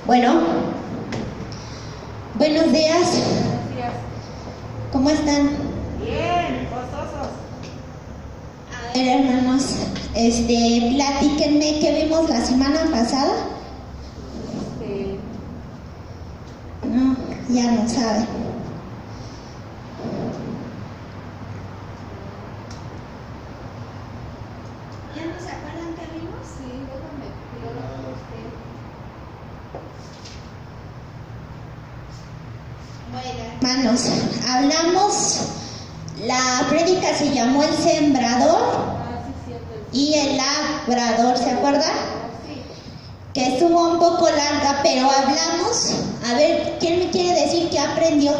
Bueno, buenos días. Buenos días. ¿Cómo están? Bien, gozosos. A ver, hermanos, platíquenme qué vimos la semana pasada. No, ya no saben. ¿Ya no se acuerdan qué vimos? Sí, déjame, yo lo busqué. Bueno, hermanos, hablamos, la prédica se llamó El Sembrador Sí, cierto. y el Labrador, ¿se acuerdan? Sí. Que estuvo un poco larga, pero hablamos, a ver, ¿quién me quiere decir qué aprendió?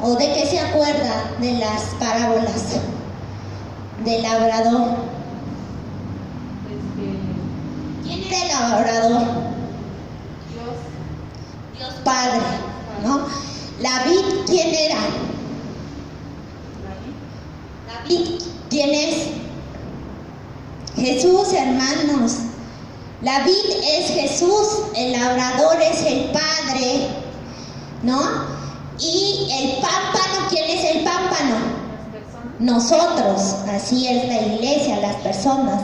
¿O de qué se acuerda de las parábolas del labrador? ¿Quién era el labrador? Dios Padre, ¿no? La vid, ¿quién era? La vid, ¿quién es? Jesús, hermanos. La vid es Jesús, el labrador es el Padre, ¿no? Y el pámpano, ¿quién es el pámpano? Nosotros, así es la iglesia, las personas.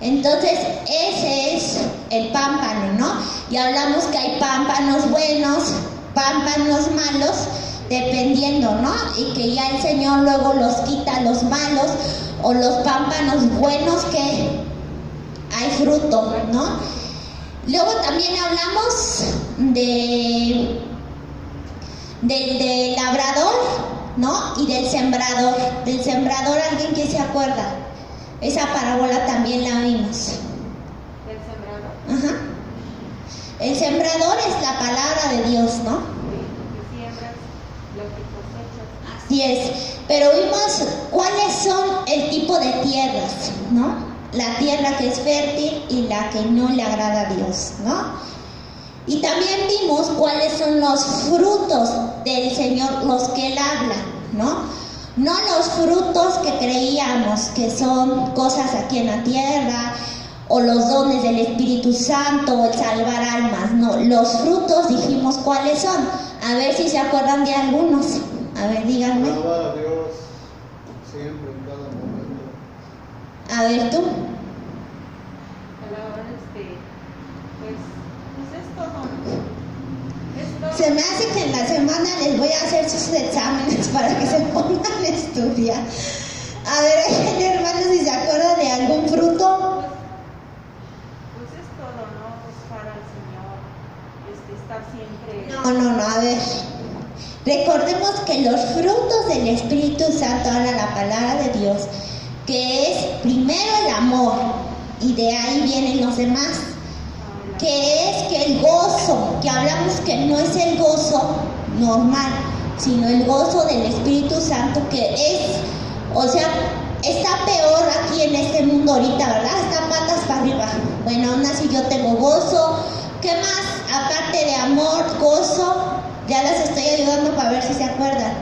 Entonces, ese es el pámpano, ¿no? Y hablamos que hay pámpanos buenos, pámpanos malos, dependiendo, ¿no? Y que ya el Señor luego los quita los malos o los pámpanos buenos que hay fruto, ¿no? Luego también hablamos del labrador, ¿no? Y del sembrador. Del sembrador, ¿alguien que se acuerda? Esa parábola también la vimos. ¿El sembrador? Ajá. El sembrador es la palabra de Dios, ¿no? Sí, siembras lo que cosechas. Así es. Pero vimos cuáles son el tipo de tierras, ¿no? La tierra que es fértil y la que no le agrada a Dios, ¿no? Y también vimos cuáles son los frutos del Señor, los que Él habla, ¿no? No los frutos que creíamos que son cosas aquí en la tierra, o los dones del Espíritu Santo, o el salvar almas, no. Los frutos dijimos cuáles son. A ver si se acuerdan de algunos. A ver, díganme. Alabar a Dios siempre, en cada momento. A ver tú. Alabar, pues es todo, ¿no? Es todo. Se me hace que en la semana les voy a hacer sus exámenes para que se pongan a estudiar. A ver, hermanos, si se acuerdan de algún fruto. Pues es todo, ¿no? Buscar al Señor, estar siempre. No, a ver. Recordemos que los frutos del Espíritu Santo, habla la palabra de Dios, que es primero el amor, y de ahí vienen los demás. Que es que el gozo, que hablamos que no es el gozo normal, sino el gozo del Espíritu Santo, que es, o sea, está peor aquí en este mundo ahorita, ¿verdad? Está patas para arriba. Bueno, aún así yo tengo gozo. ¿Qué más? Aparte de amor, gozo, ya las estoy ayudando para ver si se acuerdan.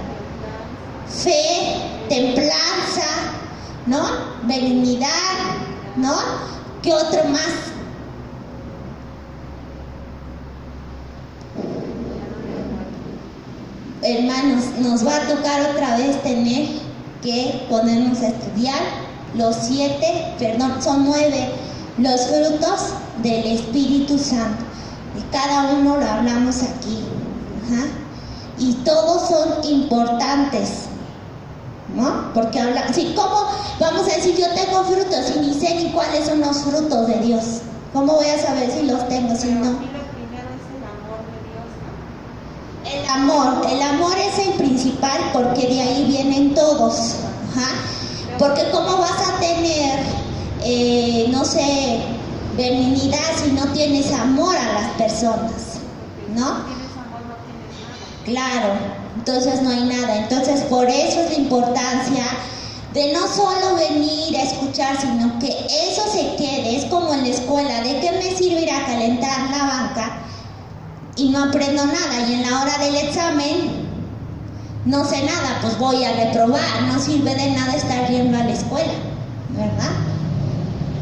Fe, templanza, ¿no? Benignidad, ¿no? ¿Qué otro más? Hermanos, nos va a tocar otra vez tener que ponernos a estudiar son 9 los frutos del Espíritu Santo. Y cada uno lo hablamos aquí. Ajá. Y todos son importantes, ¿no? Porque ¿cómo vamos a decir yo tengo frutos y ni sé ni cuáles son los frutos de Dios? ¿Cómo voy a saber si los tengo, si no? El amor es el principal porque de ahí vienen todos. Ajá. Porque ¿cómo vas a tener, benignidad si no tienes amor a las personas? ¿No? Claro, entonces no hay nada. Entonces por eso es la importancia de no solo venir a escuchar, sino que eso se quede. Es como en la escuela, ¿de qué me sirve ir a calentar la banca y no aprendo nada? Y en la hora del examen no sé nada, pues voy a reprobar. No sirve de nada estar yendo a la escuela, ¿verdad?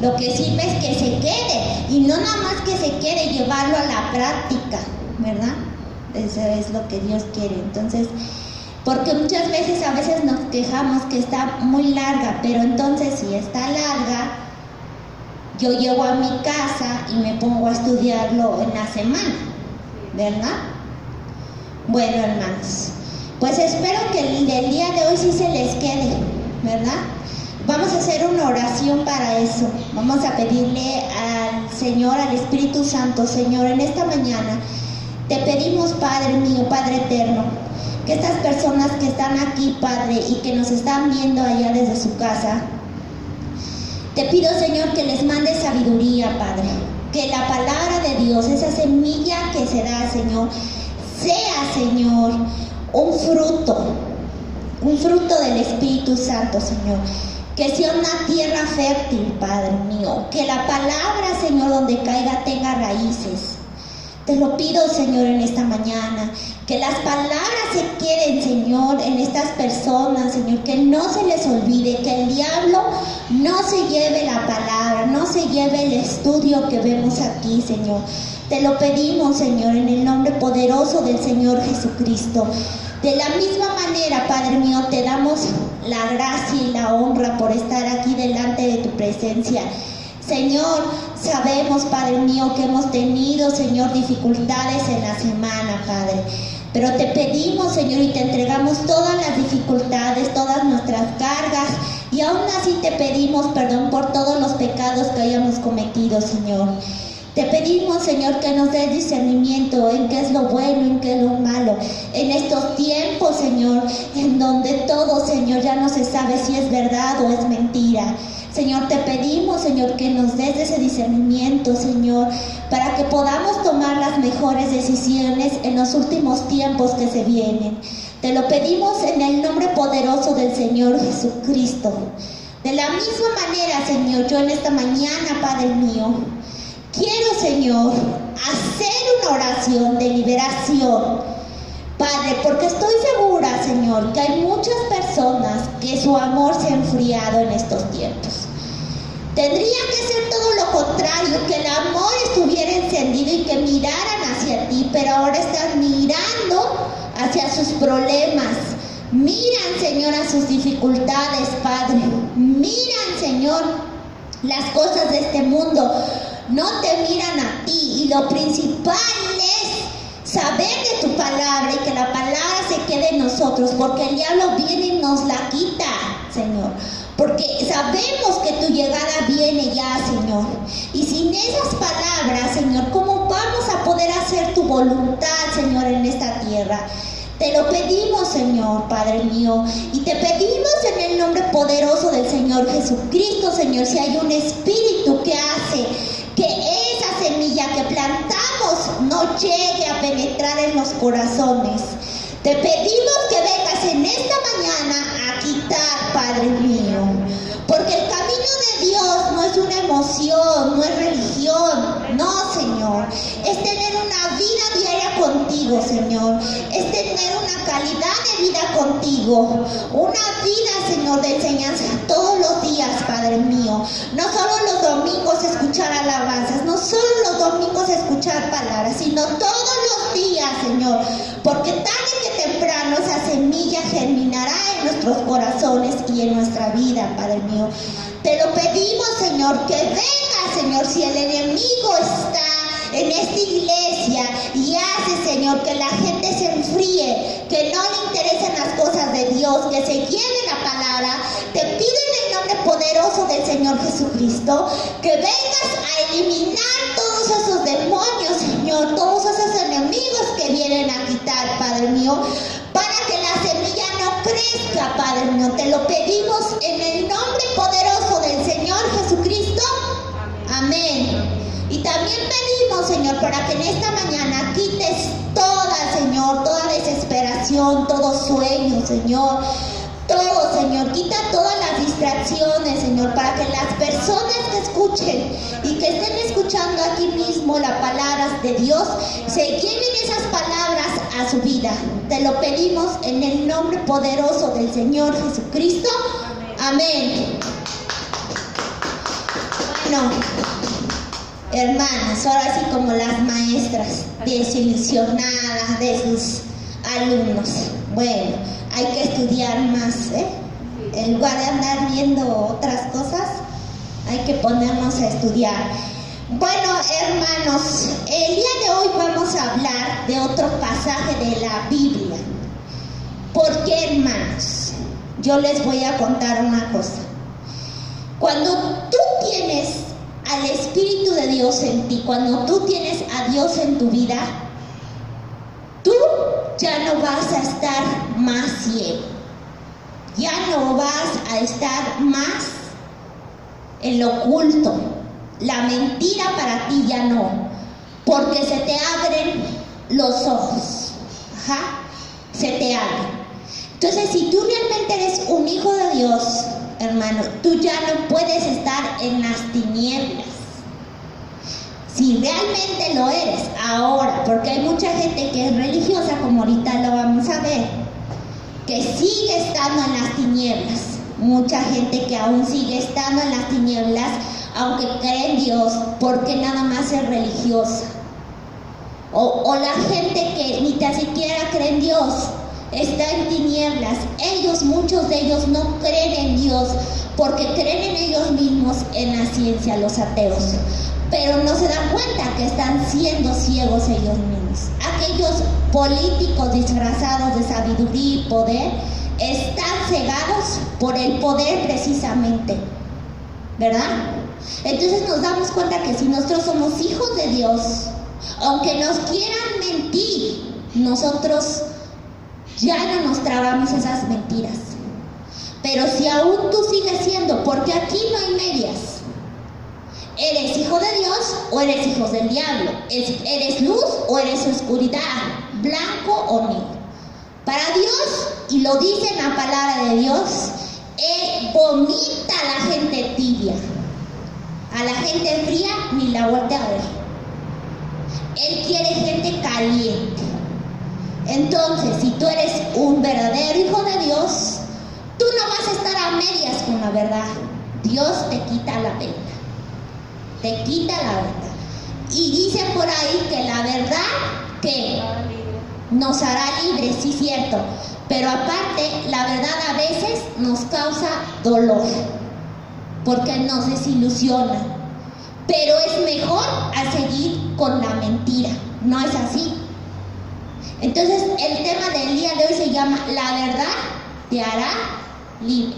Lo que sirve es que se quede. Y Y no nada más que se quiere llevarlo a la práctica, ¿verdad? Eso es lo que Dios quiere. Entonces, porque muchas veces a veces nos quejamos que está muy larga, pero entonces si está larga, yo llego a mi casa y me pongo a estudiarlo en la semana, ¿verdad? Bueno, hermanos, pues espero que el día de hoy sí se les quede, ¿verdad? Vamos a hacer una oración para eso. Vamos a pedirle al Señor, al Espíritu Santo. Señor, en esta mañana te pedimos, Padre mío, Padre eterno, que estas personas que están aquí, Padre, y que nos están viendo allá desde su casa, te pido, Señor, que les mandes sabiduría, Padre. Que la palabra de Dios, esa semilla que se da, Señor, sea, Señor, un fruto del Espíritu Santo, Señor. Que sea una tierra fértil, Padre mío. Que la palabra, Señor, donde caiga tenga raíces. Te lo pido, Señor, en esta mañana. Que las palabras se queden, Señor, en estas personas, Señor. Que no se les olvide. Que el diablo no se lleve la palabra, no se lleve el estudio que vemos aquí, Señor. Te lo pedimos, Señor, en el nombre poderoso del Señor Jesucristo. De la misma manera, Padre mío, te damos la gracia y la honra por estar aquí delante de tu presencia. Señor, sabemos, Padre mío, que hemos tenido, Señor, dificultades en la semana, Padre. Pero te pedimos, Señor, y te entregamos todas las dificultades, todas nuestras cargas. Y aún así te pedimos perdón por todos los pecados que hayamos cometido, Señor. Te pedimos, Señor, que nos des discernimiento en qué es lo bueno, en qué es lo malo. En estos tiempos, Señor, en donde todo, Señor, ya no se sabe si es verdad o es mentira. Señor, te pedimos, Señor, que nos des ese discernimiento, Señor, para que podamos tomar las mejores decisiones en los últimos tiempos que se vienen. Te lo pedimos en el nombre poderoso del Señor Jesucristo. De la misma manera, Señor, yo en esta mañana, Padre mío, quiero, Señor, hacer una oración de liberación, Padre, porque estoy segura, Señor, que hay muchas personas que su amor se ha enfriado en estos tiempos. Tendría que ser todo lo contrario, que el amor estuviera encendido y que miraran hacia ti, pero ahora están mirando hacia sus problemas. Miran, Señor, a sus dificultades, Padre. Miran, Señor, las cosas de este mundo. No te miran a ti, y lo principal es saber de tu palabra y que la palabra se quede en nosotros, porque el diablo viene y nos la quita, Señor. Porque sabemos que tu llegada viene ya, Señor. Y sin esas palabras, Señor, ¿cómo vamos a poder hacer tu voluntad, Señor, en esta tierra? Te lo pedimos, Señor, Padre mío, y te pedimos en el nombre poderoso del Señor Jesucristo, Señor, si hay un espíritu que hace que esa semilla que plantamos no llegue a penetrar en los corazones. Te pedimos que vengas en esta mañana a quitar, Padre mío, porque el camino de Dios no es una emoción, no es religión, no, Señor, es tener una vida diaria contigo, Señor, es tener una calidad de vida contigo, una vida, Señor, de enseñanza todos los días, Padre mío, no solo los domingos escuchar alabanzas, no solo los domingos escuchar palabras, sino todos los días, Señor, porque tarde que temprano esa semilla germinará en nuestros corazones y en nuestra vida, Padre mío. Te lo pedimos, Señor, que venga, Señor, si el enemigo está en esta iglesia y hace, Señor, que la gente se enfríe, que no le interesen las cosas de Dios, que se lleve la palabra. Te pido en el nombre poderoso del Señor Jesucristo que vengas a eliminar todos esos demonios, Señor, todos esos enemigos que vienen a quitar, Padre mío, para que la semilla no crezca, Padre mío. Te lo pedimos en el nombre poderoso del Señor Jesucristo. Amén. Y también pedimos, Señor, para que en esta mañana quites toda, Señor, toda desesperación, todo sueño, Señor. Todo, Señor, quita todas las distracciones, Señor, para que las personas que escuchen y que estén escuchando aquí mismo la palabra de Dios, se lleven esas palabras a su vida. Te lo pedimos en el nombre poderoso del Señor Jesucristo. Amén. Bueno, hermanos, ahora sí como las maestras, desilusionadas de sus alumnos. Bueno, hay que estudiar más, en lugar de andar viendo otras cosas, hay que ponernos a estudiar. Bueno, hermanos, el día de hoy vamos a hablar de otro pasaje de la Biblia. ¿Por qué, hermanos? Yo les voy a contar una cosa. Cuando tú tienes al Espíritu de Dios en ti, cuando tú tienes a Dios en tu vida, tú ya no vas a estar más ciego, ya no vas a estar más en lo oculto. La mentira para ti ya no, porque se te abren los ojos, se te abren. Entonces, si tú realmente eres un hijo de Dios, hermano, tú ya no puedes estar en las tinieblas. Si realmente lo eres ahora, porque hay mucha gente que es religiosa, como ahorita lo vamos a ver, que sigue estando en las tinieblas. Mucha gente que aún sigue estando en las tinieblas, aunque cree en Dios, porque nada más es religiosa. O la gente que ni tan siquiera cree en Dios, está en tinieblas. Muchos de ellos no creen en Dios, porque creen en ellos mismos, en la ciencia, los ateos. Pero no se dan cuenta que están siendo ciegos ellos mismos. Aquellos políticos disfrazados de sabiduría y poder están cegados por el poder precisamente, ¿verdad? Entonces nos damos cuenta que si nosotros somos hijos de Dios, aunque nos quieran mentir, nosotros ya no nos tragamos esas mentiras. Pero si aún tú sigues siendo, porque aquí no hay medias, ¿eres hijo de Dios o eres hijo del diablo? ¿Eres luz o eres oscuridad? ¿Blanco o negro? Para Dios, y lo dice en la palabra de Dios, Él vomita a la gente tibia. A la gente fría ni la voltea a ver. Él quiere gente caliente. Entonces, si tú eres un verdadero hijo de Dios, tú no vas a estar a medias con la verdad. Dios te quita la venda. Te quita la verdad. Y dice por ahí que la verdad que nos hará libres, sí, cierto. Pero aparte, la verdad a veces nos causa dolor, porque nos desilusiona. Pero es mejor a seguir con la mentira. ¿No es así? Entonces, el tema del día de hoy se llama La verdad te hará libre.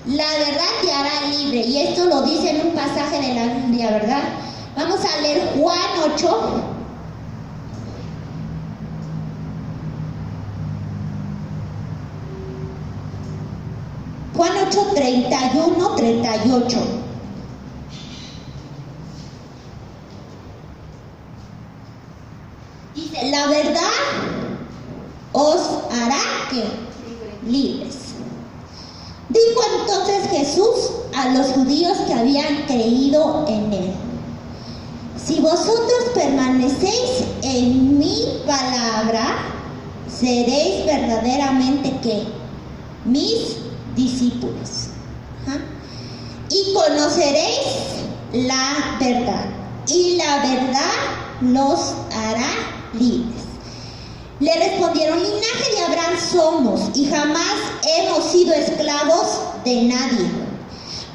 La verdad te hará libre. Y esto lo dice en un pasaje de la Biblia, ¿verdad? Vamos a leer Juan 8. Juan 8, 31, 38. Dice, la verdad os hará ¿qué? Libres. Dijo entonces Jesús a los judíos que habían creído en él: si vosotros permanecéis en mi palabra, seréis verdaderamente ¿qué? Mis discípulos. Y conoceréis la verdad, y la verdad los hará libres. Le respondieron: linaje de Abraham somos, y jamás hemos sido esclavos de nadie.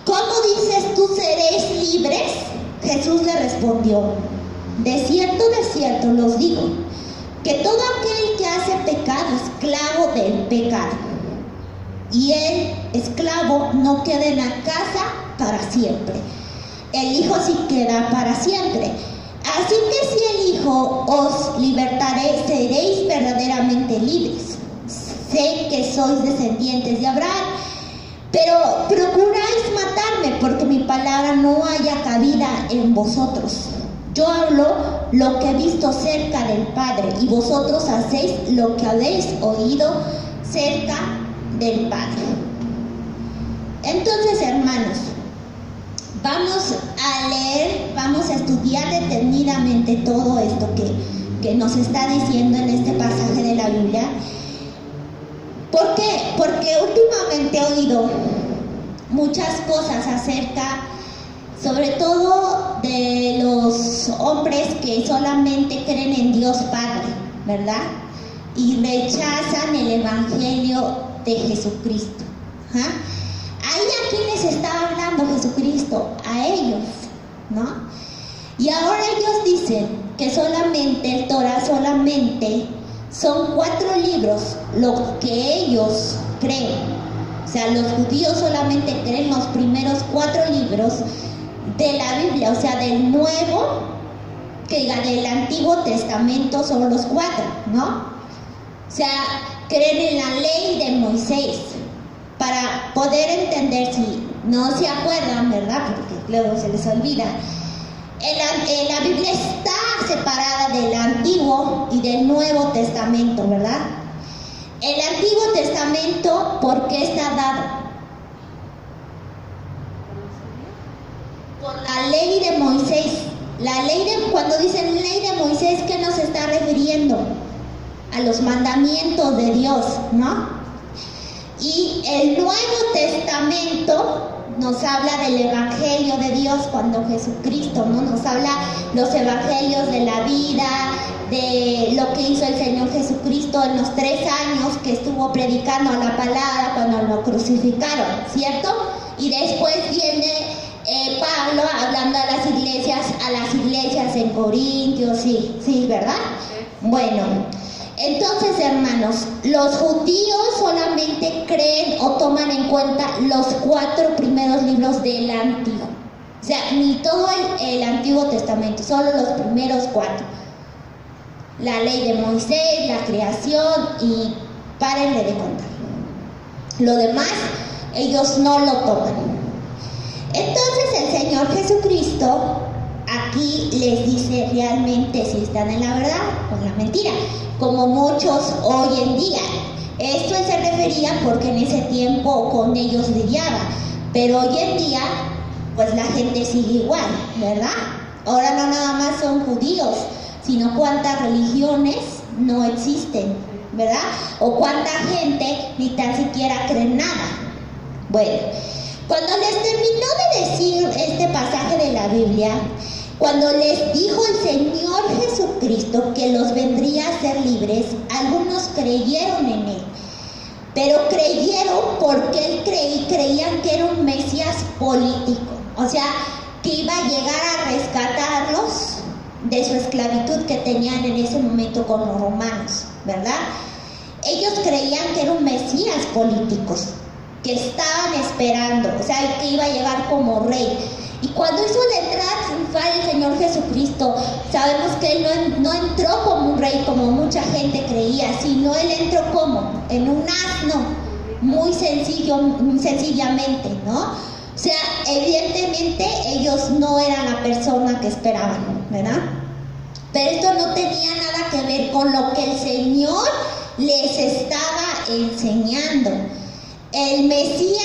¿Cómo dices tú seréis libres? Jesús le respondió: de cierto los digo, que todo aquel que hace pecado, esclavo del pecado. Y el esclavo no queda en la casa para siempre. El Hijo sí queda para siempre. Así que si el Hijo os libertaré, seréis verdaderamente libres. Sé que sois descendientes de Abraham, pero procuráis matarme, porque mi palabra no haya cabida en vosotros. Yo hablo lo que he visto cerca del Padre, y vosotros hacéis lo que habéis oído cerca del Padre. Entonces, hermanos, vamos a leer, vamos a estudiar detenidamente todo esto que nos está diciendo en este pasaje de la Biblia. ¿Por qué? Porque últimamente he oído muchas cosas acerca sobre todo de los hombres que solamente creen en Dios Padre, ¿verdad? Y rechazan el Evangelio de Jesucristo. ¿Ah? Ahí a quién les está hablando Jesucristo, a ellos, ¿no? Y ahora ellos dicen que solamente el Torah solamente son 4 libros lo que ellos creen. O sea, los judíos solamente creen los primeros 4 libros de la Biblia, o sea, del Nuevo, del Antiguo Testamento son los 4, ¿no? O sea, creen en la ley de Moisés. Para poder entender, si no se acuerdan, ¿verdad? Porque luego se les olvida. La Biblia está separada del Antiguo y del Nuevo Testamento, ¿verdad? El Antiguo Testamento, ¿por qué está dado? Por la ley de Moisés. Cuando dicen ley de Moisés, ¿qué nos está refiriendo? A los mandamientos de Dios, ¿no? Y el Nuevo Testamento nos habla del Evangelio de Dios cuando Jesucristo, ¿no? Nos habla los evangelios de la vida, de lo que hizo el Señor Jesucristo en los 3 años que estuvo predicando la palabra cuando lo crucificaron, ¿cierto? Y después viene Pablo hablando a las iglesias en Corintios, sí, ¿verdad? Bueno, entonces, hermanos, los judíos solamente creen o toman en cuenta los 4 primeros libros del Antiguo. O sea, ni todo el Antiguo Testamento, solo los primeros 4. La ley de Moisés, la creación y párenle de contar. Lo demás, ellos no lo toman. Entonces el Señor Jesucristo aquí les dice realmente si están en la verdad o en la mentira, como muchos hoy en día. Esto se refería porque en ese tiempo con ellos lidiaba, pero hoy en día pues la gente sigue igual, ¿verdad? Ahora no nada más son judíos, sino cuántas religiones no existen, ¿verdad? O cuánta gente ni tan siquiera cree nada. Bueno, cuando les terminó de decir este pasaje de la Biblia, cuando les dijo el Señor Jesucristo que los vendría a hacer libres, algunos creyeron en Él. Pero creyeron porque creían que era un Mesías político. O sea, que iba a llegar a rescatarlos de su esclavitud que tenían en ese momento con los romanos, ¿verdad? Ellos creían que era un Mesías político, que estaban esperando, o sea, que iba a llegar como rey. Y cuando hizo la entrada triunfal el Señor Jesucristo, sabemos que Él no entró como un rey, como mucha gente creía, sino Él entró como en un asno, muy sencillamente, ¿no? O sea, evidentemente ellos no eran la persona que esperaban, ¿verdad? Pero esto no tenía nada que ver con lo que el Señor les estaba enseñando. El Mesías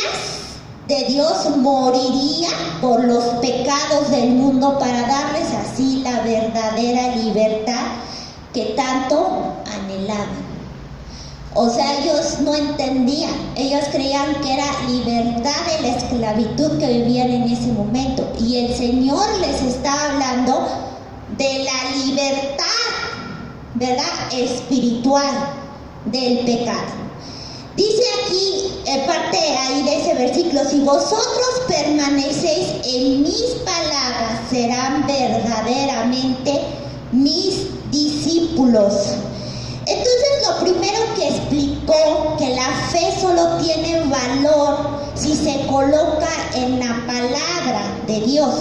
de Dios moriría por los pecados del mundo para darles así la verdadera libertad que tanto anhelaban. O sea, ellos no entendían, ellos creían que era libertad de la esclavitud que vivían en ese momento. Y el Señor les está hablando de la libertad, ¿verdad?, espiritual del pecado. Dice aquí, parte ahí de ese versículo, si vosotros permanecéis en mis palabras, serán verdaderamente mis discípulos. Entonces lo primero que explicó, que la fe solo tiene valor si se coloca en la palabra de Dios.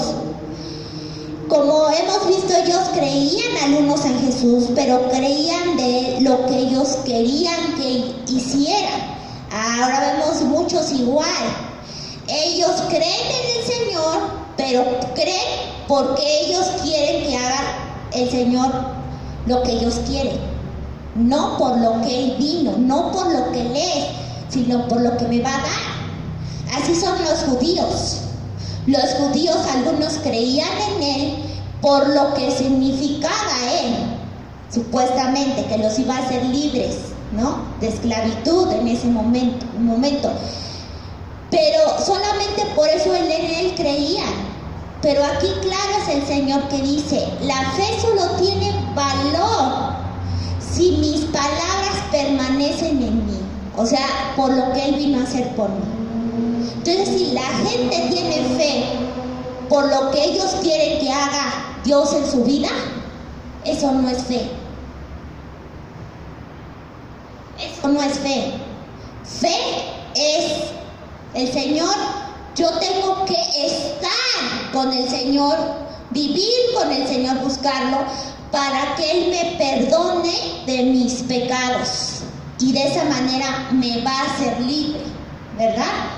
Como hemos visto, ellos creían algunos en Jesús, pero creían de lo que ellos querían que hicieran. Ahora vemos muchos igual. Ellos creen en el Señor, pero creen porque ellos quieren que haga el Señor lo que ellos quieren. No por lo que Él vino, no por lo que Él es, sino por lo que me va a dar. Así son los judíos. Los judíos, algunos creían en Él por lo que significaba Él, supuestamente, que los iba a hacer libres, ¿no?, de esclavitud en ese momento. Pero solamente por eso en Él creían, Pero aquí claro es el Señor que dice, la fe solo tiene valor si mis palabras permanecen en mí. O sea, por lo que Él vino a hacer por mí. Entonces, si la gente tiene fe por lo que ellos quieren que haga Dios en su vida, eso no es fe. Eso no es fe. Fe es el Señor. Yo tengo que estar con el Señor, vivir con el Señor, buscarlo, para que Él me perdone de mis pecados. Y de esa manera me va a hacer libre, ¿verdad?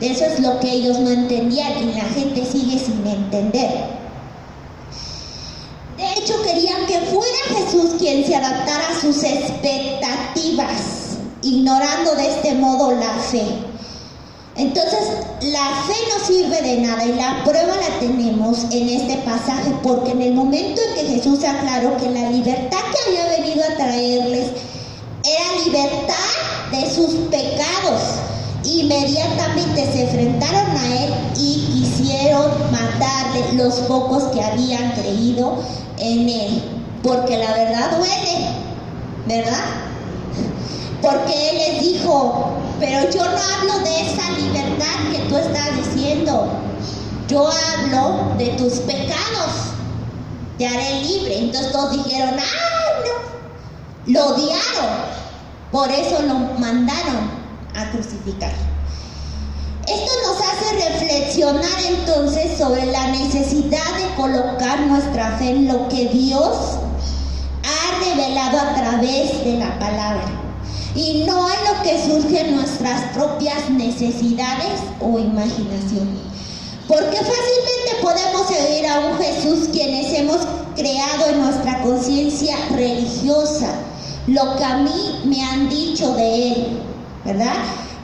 Eso es lo que ellos no entendían y la gente sigue sin entender. De hecho, querían que fuera Jesús quien se adaptara a sus expectativas, ignorando de este modo la fe. Entonces, la fe no sirve de nada y la prueba la tenemos en este pasaje, porque en el momento en que Jesús aclaró que la libertad que había venido a traerles era libertad de sus pecados, inmediatamente se enfrentaron a Él y quisieron matarle los pocos que habían creído en Él, porque la verdad duele, ¿verdad? Porque Él les dijo, pero yo no hablo de esa libertad que tú estás diciendo, yo hablo de tus pecados, te haré libre. Entonces todos dijeron, ¡ay, no! Lo odiaron, por eso lo mandaron a crucificar. Esto nos hace reflexionar entonces sobre la necesidad de colocar nuestra fe en lo que Dios ha revelado a través de la palabra y no en lo que surgen nuestras propias necesidades o imaginación. Porque fácilmente podemos seguir a un Jesús quienes hemos creado en nuestra conciencia religiosa, lo que a mí me han dicho de Él, ¿verdad?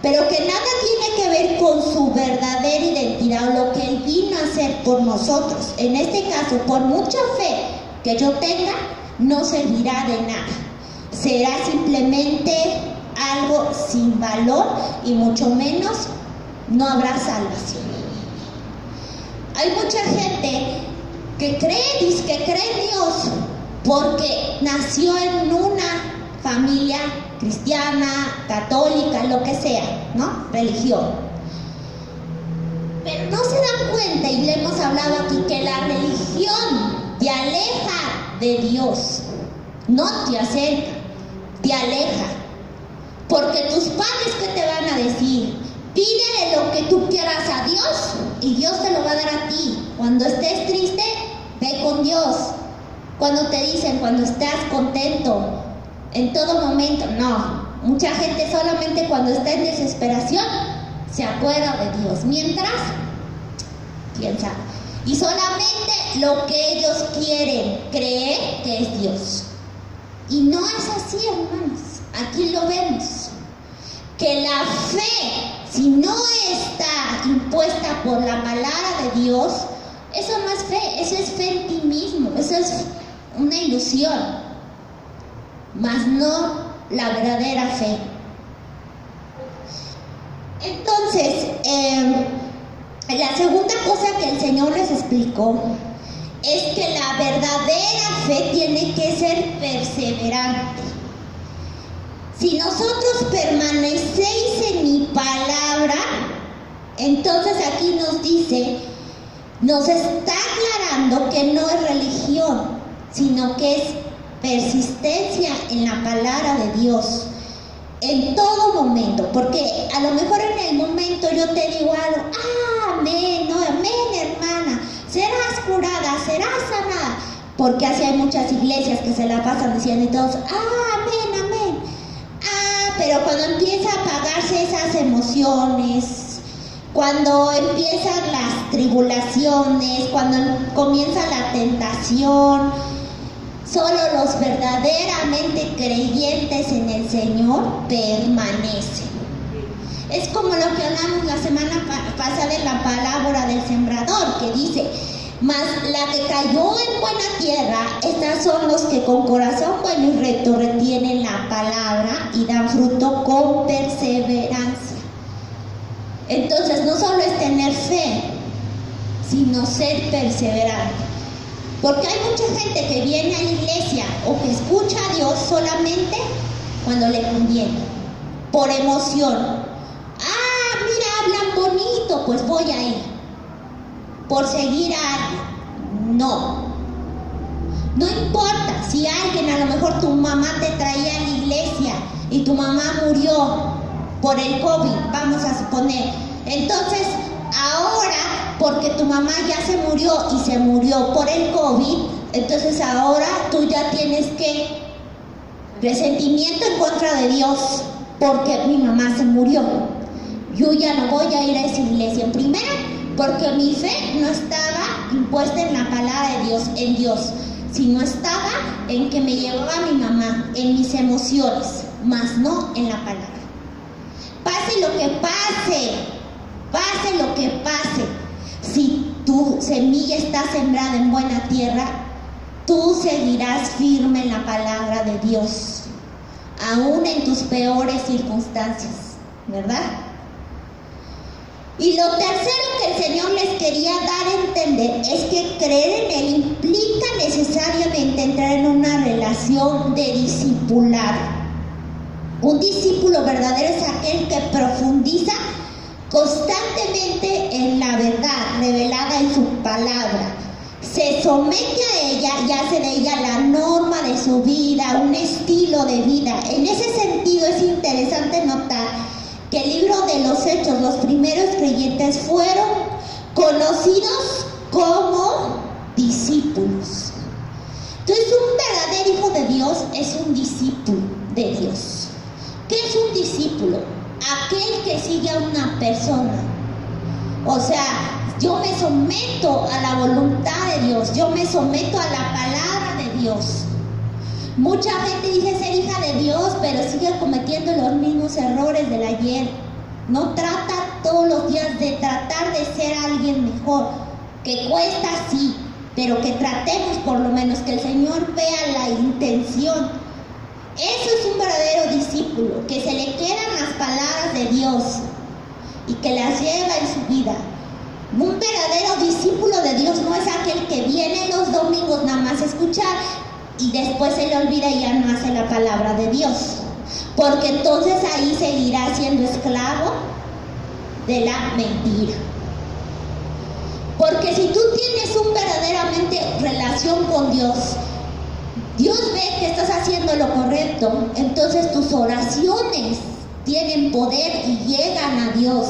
Pero que nada tiene que ver con su verdadera identidad o lo que Él vino a hacer por nosotros. En este caso, por mucha fe que yo tenga, no servirá de nada. Será simplemente algo sin valor y mucho menos no habrá salvación. Hay mucha gente que dice que cree en Dios porque nació en una familia cristiana, católica, lo que sea, ¿no? Religión. Pero no se dan cuenta, y le hemos hablado aquí, que la religión te aleja de Dios, no te acerca, te aleja. Porque tus padres, ¿qué te van a decir? Pídele lo que tú quieras a Dios y Dios te lo va a dar a ti. Cuando estés triste, ve con Dios. Cuando te dicen, cuando estás contento, en todo momento, no. Mucha gente solamente cuando está en desesperación se acuerda de Dios. Mientras, quién sabe. Y solamente lo que ellos quieren creer que es Dios. Y no es así, hermanos. Aquí lo vemos. Que la fe, si no está impuesta por la palabra de Dios, eso no es fe, eso es fe en ti mismo, eso es una ilusión, mas no la verdadera fe. Entonces, la segunda cosa que el Señor les explicó es que la verdadera fe tiene que ser perseverante. Si nosotros permanecéis en mi palabra, entonces aquí nos dice, nos está aclarando que no es religión, sino que es persistencia en la palabra de Dios en todo momento. Porque a lo mejor en el momento yo te digo algo, amén, no, amén, hermana, serás curada, serás sanada, porque así hay muchas iglesias que se la pasan diciendo y todos, amén, amén. Pero cuando empieza a apagarse esas emociones, cuando empiezan las tribulaciones, cuando comienza la tentación, solo los verdaderamente creyentes en el Señor permanecen. Es como lo que hablamos la semana pasada en la parábola del sembrador, que dice, mas la que cayó en buena tierra, estas son los que con corazón bueno y recto retienen la palabra y dan fruto con perseverancia. Entonces no solo es tener fe, sino ser perseverante. Porque hay mucha gente que viene a la iglesia o que escucha a Dios solamente cuando le conviene, por emoción. Ah, mira, hablan bonito, pues voy a ir. Por seguir a alguien. No importa si alguien, a lo mejor tu mamá te traía a la iglesia y tu mamá murió por el COVID, vamos a suponer. Entonces, ahora, porque tu mamá ya se murió y se murió por el COVID, entonces ahora tú ya tienes que resentimiento en contra de Dios porque mi mamá se murió. Yo ya no voy a ir a esa iglesia. Primero, porque mi fe no estaba impuesta en la palabra de Dios, en Dios, sino estaba en que me llevaba mi mamá, en mis emociones, más no en la palabra. Pase lo que pase, pase lo que pase, si tu semilla está sembrada en buena tierra, tú seguirás firme en la palabra de Dios, aún en tus peores circunstancias, ¿verdad? Y lo tercero que el Señor les quería dar a entender es que creer en Él implica necesariamente entrar en una relación de discipulado. Un discípulo verdadero es aquel que profundiza constantemente en la verdad revelada en su palabra. Se somete a ella y hace de ella la norma de su vida, un estilo de vida. En ese sentido es interesante notar que el libro de los Hechos, los primeros creyentes fueron conocidos como discípulos. Entonces, un verdadero hijo de Dios es un discípulo de Dios. ¿Qué es un discípulo? Aquel que sigue a una persona. O sea, yo me someto a la voluntad de Dios, yo me someto a la palabra de Dios. Mucha gente dice ser hija de Dios, pero sigue cometiendo los mismos errores del ayer. No trata todos los días de tratar de ser alguien mejor, que cuesta sí, pero que tratemos por lo menos, que el Señor vea la intención. Eso es un verdadero discípulo, que se le quedan las palabras de Dios y que las lleva en su vida. Un verdadero discípulo de Dios no es aquel que viene los domingos nada más a escuchar y después se le olvida y ya no hace la palabra de Dios, porque entonces ahí seguirá siendo esclavo de la mentira. Porque si tú tienes un verdaderamente relación con Dios, Dios ve que estás haciendo lo correcto, entonces tus oraciones tienen poder y llegan a Dios.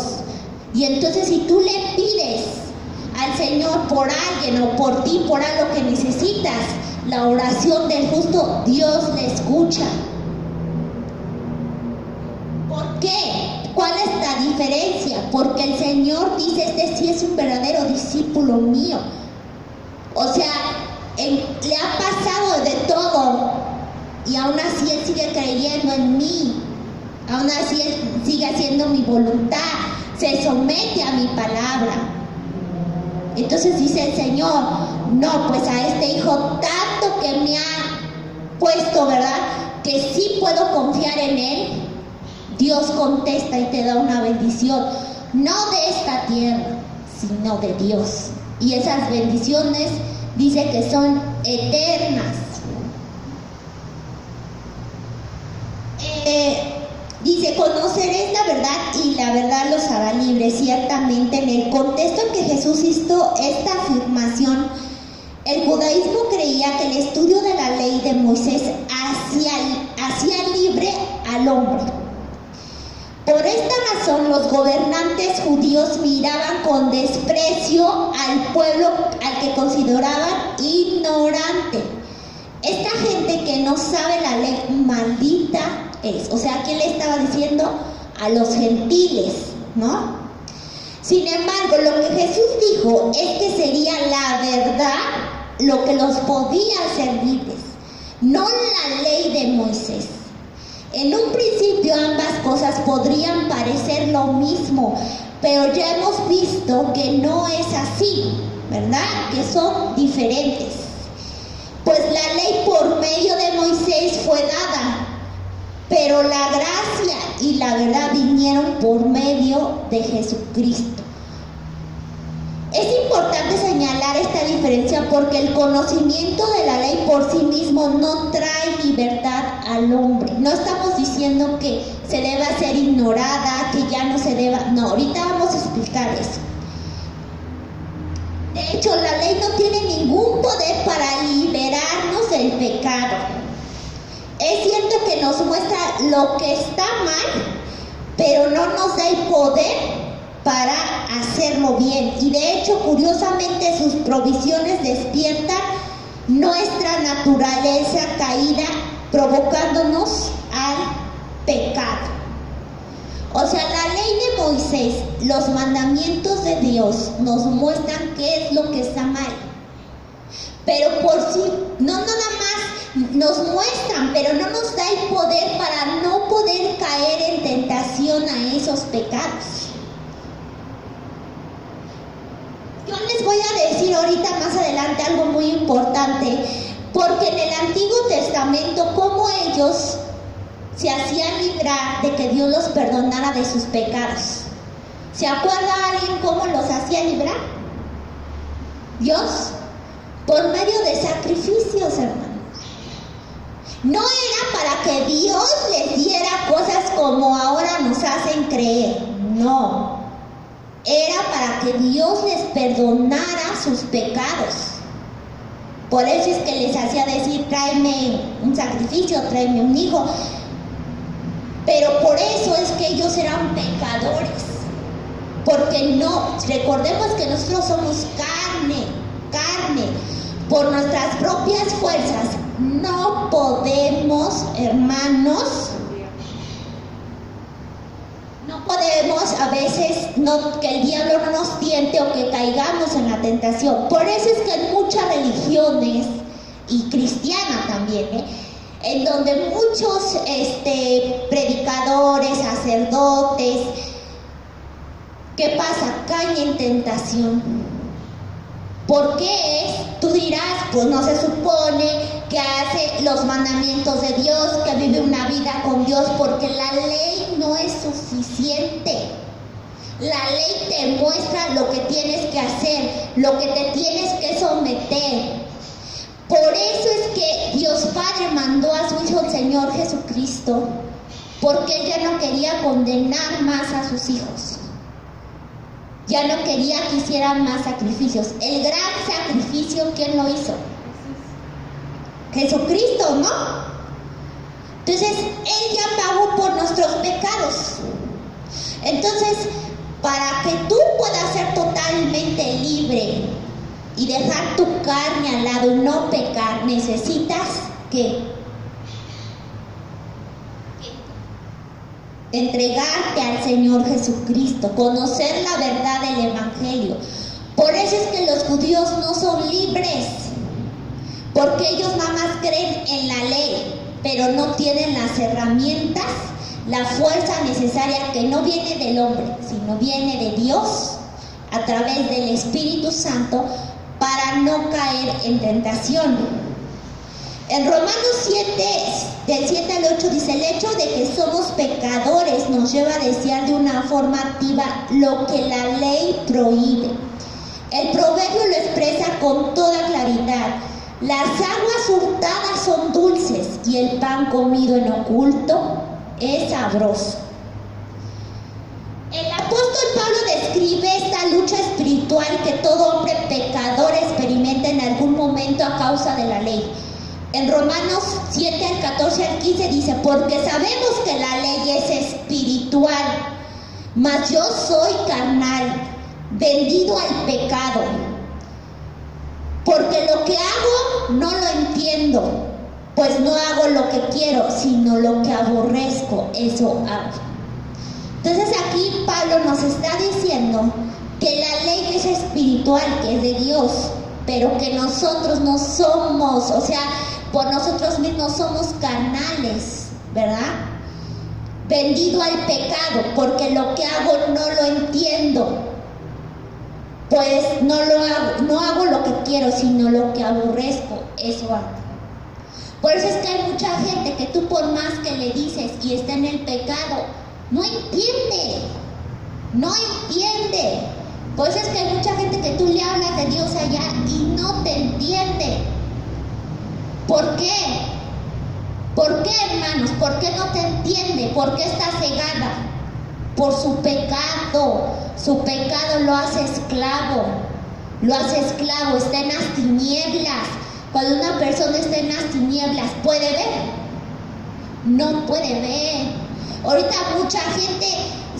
Y entonces si tú le pides al Señor por alguien o por ti, por algo que necesitas, la oración del justo, Dios le escucha. ¿Por qué? ¿Cuál es la diferencia? Porque el Señor dice, este sí es un verdadero discípulo mío. O sea, le ha pasado de todo y aún así Él sigue creyendo en mí. Aún así Él sigue haciendo mi voluntad. Se somete a mi palabra. Entonces dice el Señor, no, pues a este hijo tanto que me ha puesto, ¿verdad? Que sí puedo confiar en Él. Dios contesta y te da una bendición, no de esta tierra, sino de Dios. Y esas bendiciones dice que son eternas. Dice, conoceréis la verdad y la verdad los hará libres. Ciertamente, en el contexto en que Jesús hizo esta afirmación, el judaísmo creía que el estudio de la ley de Moisés hacía libre al hombre. Por esta razón, los gobernantes judíos miraban con desprecio al pueblo al que consideraban ignorante. Esta gente que no sabe la ley, maldita es. O sea, ¿quién le estaba diciendo? A los gentiles, ¿no? Sin embargo, lo que Jesús dijo es que sería la verdad lo que los podía hacer libres, no la ley de Moisés. En un principio ambas cosas podrían parecer lo mismo, pero ya hemos visto que no es así, ¿verdad? Que son diferentes. Pues la ley por medio de Moisés fue dada, pero la gracia y la verdad vinieron por medio de Jesucristo. Es importante advertencia, porque el conocimiento de la ley por sí mismo no trae libertad al hombre. No estamos diciendo que se deba ser ignorada, que ya no se deba. No, ahorita vamos a explicar eso. De hecho, la ley no tiene ningún poder para liberarnos del pecado. Es cierto que nos muestra lo que está mal, pero no nos da el poder para hacerlo bien. Y de hecho, curiosamente, sus provisiones despiertan nuestra naturaleza caída, provocándonos al pecado. O sea, la ley de Moisés, los mandamientos de Dios nos muestran qué es lo que está mal. Pero por sí, no nada más nos muestran, pero no nos da el poder para no poder caer en tentación a esos pecados. Yo les voy a decir ahorita más adelante algo muy importante, porque en el Antiguo Testamento, cómo ellos se hacían librar de que Dios los perdonara de sus pecados. ¿Se acuerda alguien cómo los hacía librar? Dios, por medio de sacrificios, hermano. No era para que Dios les diera cosas como ahora nos hacen creer, no. Era para que Dios les perdonara sus pecados. Por eso es que les hacía decir, tráeme un sacrificio, tráeme un hijo. Pero por eso es que ellos eran pecadores. Porque no, recordemos que nosotros somos carne. Por nuestras propias fuerzas no podemos, hermanos, no podemos a veces que el diablo no nos tiente o que caigamos en la tentación. Por eso es que en muchas religiones, y cristiana también, en donde muchos predicadores, sacerdotes, ¿qué pasa? Caen en tentación. ¿Por qué es? Tú dirás, pues no se supone que hace los mandamientos de Dios, que vive una vida con Dios, porque la ley no es suficiente. La ley te muestra lo que tienes que hacer, lo que te tienes que someter. Por eso es que Dios Padre mandó a su Hijo el Señor Jesucristo, porque Él ya no quería condenar más a sus hijos. Ya no quería que hicieran más sacrificios. El gran sacrificio, ¿quién lo hizo? Jesucristo, ¿no? Entonces, Él ya pagó por nuestros pecados. Entonces, para que tú puedas ser totalmente libre y dejar tu carne al lado y no pecar, necesitas que entregarte al Señor Jesucristo, conocer la verdad del Evangelio. Por eso es que los judíos no son libres, porque ellos nada más creen en la ley, pero no tienen las herramientas, la fuerza necesaria, que no viene del hombre, sino viene de Dios a través del Espíritu Santo, para no caer en tentación. En Romanos 7, del 7 al 8 dice, el hecho de que somos pecadores nos lleva a desear de una forma activa lo que la ley prohíbe. El proverbio lo expresa con toda claridad. Las aguas hurtadas son dulces y el pan comido en oculto es sabroso. El apóstol Pablo describe esta lucha espiritual que todo hombre pecador experimenta en algún momento a causa de la ley. En Romanos 7, al 14 al 15 dice, porque sabemos que la ley es espiritual, mas yo soy carnal, vendido al pecado. Porque lo que hago no lo entiendo, pues no hago lo que quiero, sino lo que aborrezco, eso hago. Entonces aquí Pablo nos está diciendo que la ley es espiritual, que es de Dios, pero que nosotros no somos, o sea, por nosotros mismos somos carnales, ¿verdad? Vendido al pecado, porque lo que hago no lo entiendo. Pues no hago lo que quiero, sino lo que aborrezco, eso hago. Por eso es que hay mucha gente que tú por más que le dices y está en el pecado, no entiende. Por eso es que hay mucha gente que tú le hablas de Dios allá y no te entiende. ¿Por qué? ¿Por qué, hermanos? ¿Por qué no te entiende? ¿Por qué está cegada? Por su pecado. Su pecado lo hace esclavo. Lo hace esclavo, está en las tinieblas. Cuando una persona está en las tinieblas, ¿puede ver? No puede ver. Ahorita mucha gente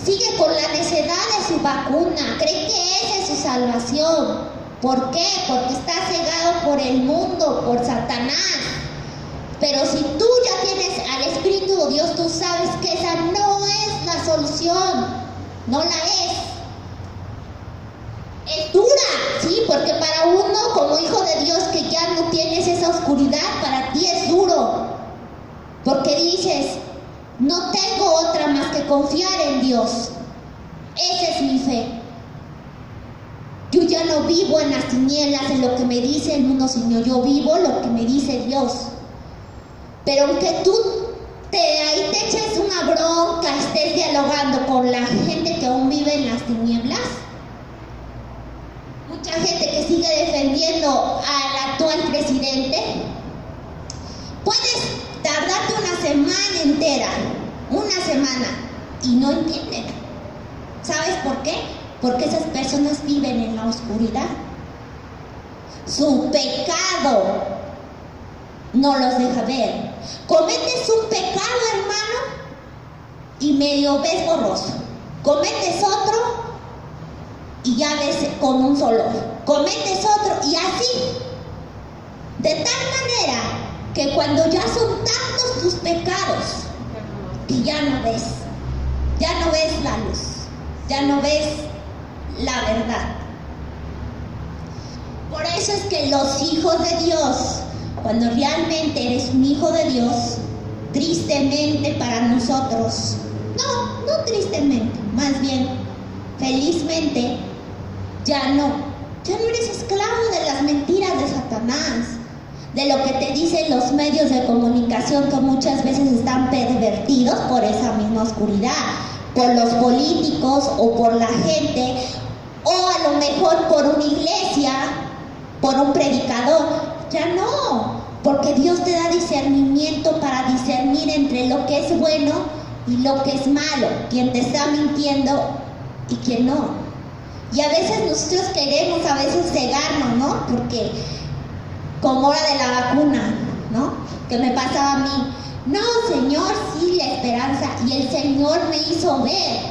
sigue con la necedad de su vacuna, cree que esa es su salvación. ¿Por qué? Porque está cegado por el mundo, por Satanás. Pero si tú ya tienes al Espíritu de Dios, tú sabes que esa no es la solución, no la es. Es dura, sí, porque para uno como hijo de Dios que ya no tienes esa oscuridad, para ti es duro. Porque dices, no tengo otra más que confiar en Dios. Esa es mi fe. Yo ya no vivo en las tinieblas, en lo que me dice el mundo, sino yo vivo lo que me dice Dios. Pero aunque tú ahí te eches una bronca, estés dialogando con la gente que aún vive en las tinieblas, mucha gente que sigue defendiendo al actual presidente, puedes tardarte una semana entera, y no entienden. ¿Sabes por qué? Porque esas personas viven en la oscuridad. Su pecado no los deja ver. Cometes un pecado, hermano, y medio ves borroso. Cometes otro y ya ves con un solo ojo. Cometes otro y así. De tal manera que cuando ya son tantos tus pecados que ya no ves la luz, ya no ves la verdad. Por eso es que los hijos de Dios, cuando realmente eres un hijo de Dios, tristemente para nosotros, no tristemente, más bien felizmente, ya no eres esclavo de las mentiras de Satanás, de lo que te dicen los medios de comunicación, que muchas veces están pervertidos por esa misma oscuridad, por los políticos o por la gente, o a lo mejor por una iglesia, por un predicador. Ya no, porque Dios te da discernimiento para discernir entre lo que es bueno y lo que es malo, quien te está mintiendo y quien no. Y a veces nosotros queremos cegarnos, ¿no? Porque como hora de la vacuna, ¿no? Que me pasaba a mí. No, Señor, sí, la esperanza. Y el Señor me hizo ver.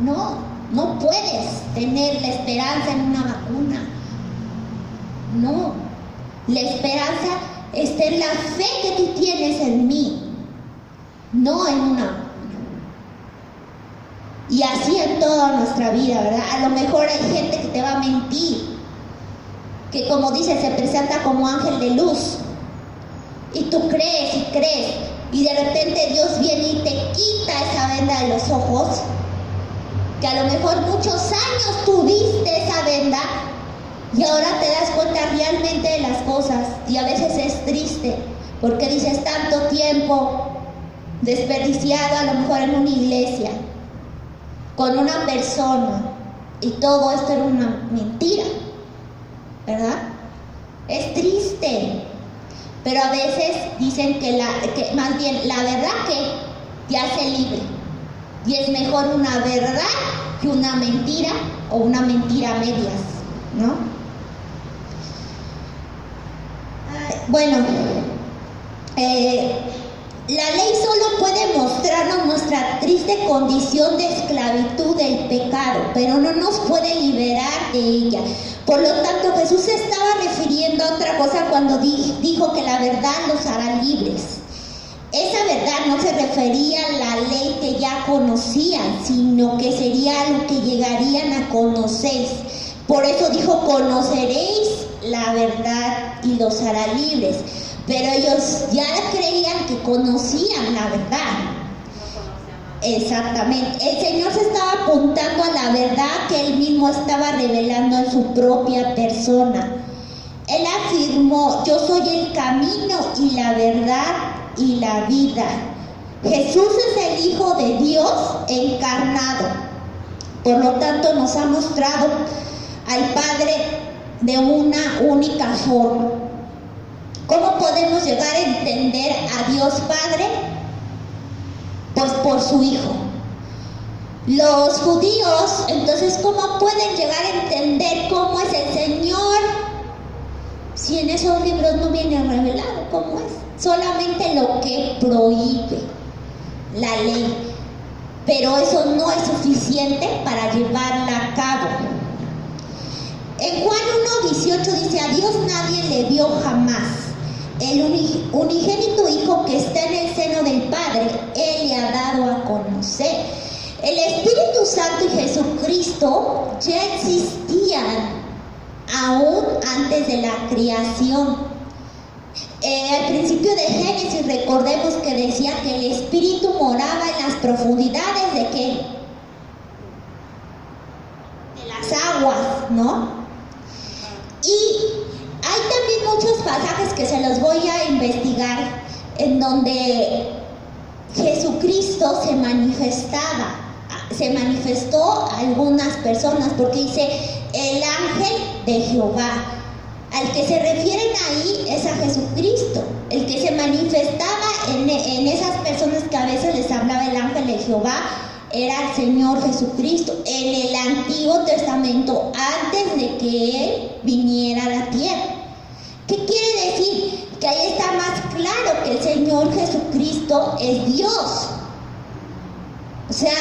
No puedes tener la esperanza en una vacuna. No. La esperanza está en la fe que tú tienes en mí, no en una vacuna. Y así en toda nuestra vida, ¿verdad? A lo mejor hay gente que te va a mentir, que como dice, se presenta como ángel de luz, y tú crees, y de repente Dios viene y te quita esa venda de los ojos, que a lo mejor muchos años tuviste esa venda, y ahora te das cuenta realmente de las cosas, y a veces es triste, porque dices tanto tiempo desperdiciado a lo mejor en una iglesia, con una persona, y todo esto era una mentira, ¿verdad? Es triste, pero a veces dicen que más bien la verdad que te hace libre, y es mejor una verdad que una mentira o una mentira a medias, ¿no? Bueno, la ley solo puede mostrarnos nuestra triste condición de esclavitud del pecado, pero no nos puede liberar de ella. Por lo tanto, Jesús se estaba refiriendo a otra cosa cuando dijo que la verdad los hará libres. Esa verdad no se refería a la ley que ya conocían, sino que sería algo que llegarían a conocer. Por eso dijo, conoceréis la verdad y los hará libres. Pero ellos ya creían que conocían la verdad. Exactamente. El Señor se estaba apuntando a la verdad que Él mismo estaba revelando en su propia persona. Él afirmó, yo soy el camino y la verdad y la vida. Jesús es el Hijo de Dios encarnado. Por lo tanto, nos ha mostrado al Padre de una única forma. ¿Cómo podemos llegar a entender a Dios Padre? Pues por su Hijo. Los judíos, entonces, ¿cómo pueden llegar a entender cómo es el Señor si en esos libros no viene revelado cómo es? Solamente lo que prohíbe la ley. Pero eso no es suficiente para llevarla a cabo. En Juan 1:18 dice: a Dios nadie le vio jamás. El unigénito Hijo que está en el seno del Padre, Él le ha dado a conocer. El Espíritu Santo y Jesucristo ya existían aún antes de la creación. Al principio de Génesis, recordemos que decía que el Espíritu moraba en las profundidades ¿de qué? De las aguas, ¿no? Y hay también muchos pasajes que se los voy a investigar en donde Jesucristo se manifestó a algunas personas, porque dice el ángel de Jehová. Al que se refieren ahí es a Jesucristo, el que se manifestaba en esas personas que a veces les hablaba el ángel de Jehová, era el Señor Jesucristo, en el Antiguo Testamento, antes de que Él viniera a la tierra. ¿Qué quiere decir? Que ahí está más claro que el Señor Jesucristo es Dios. O sea,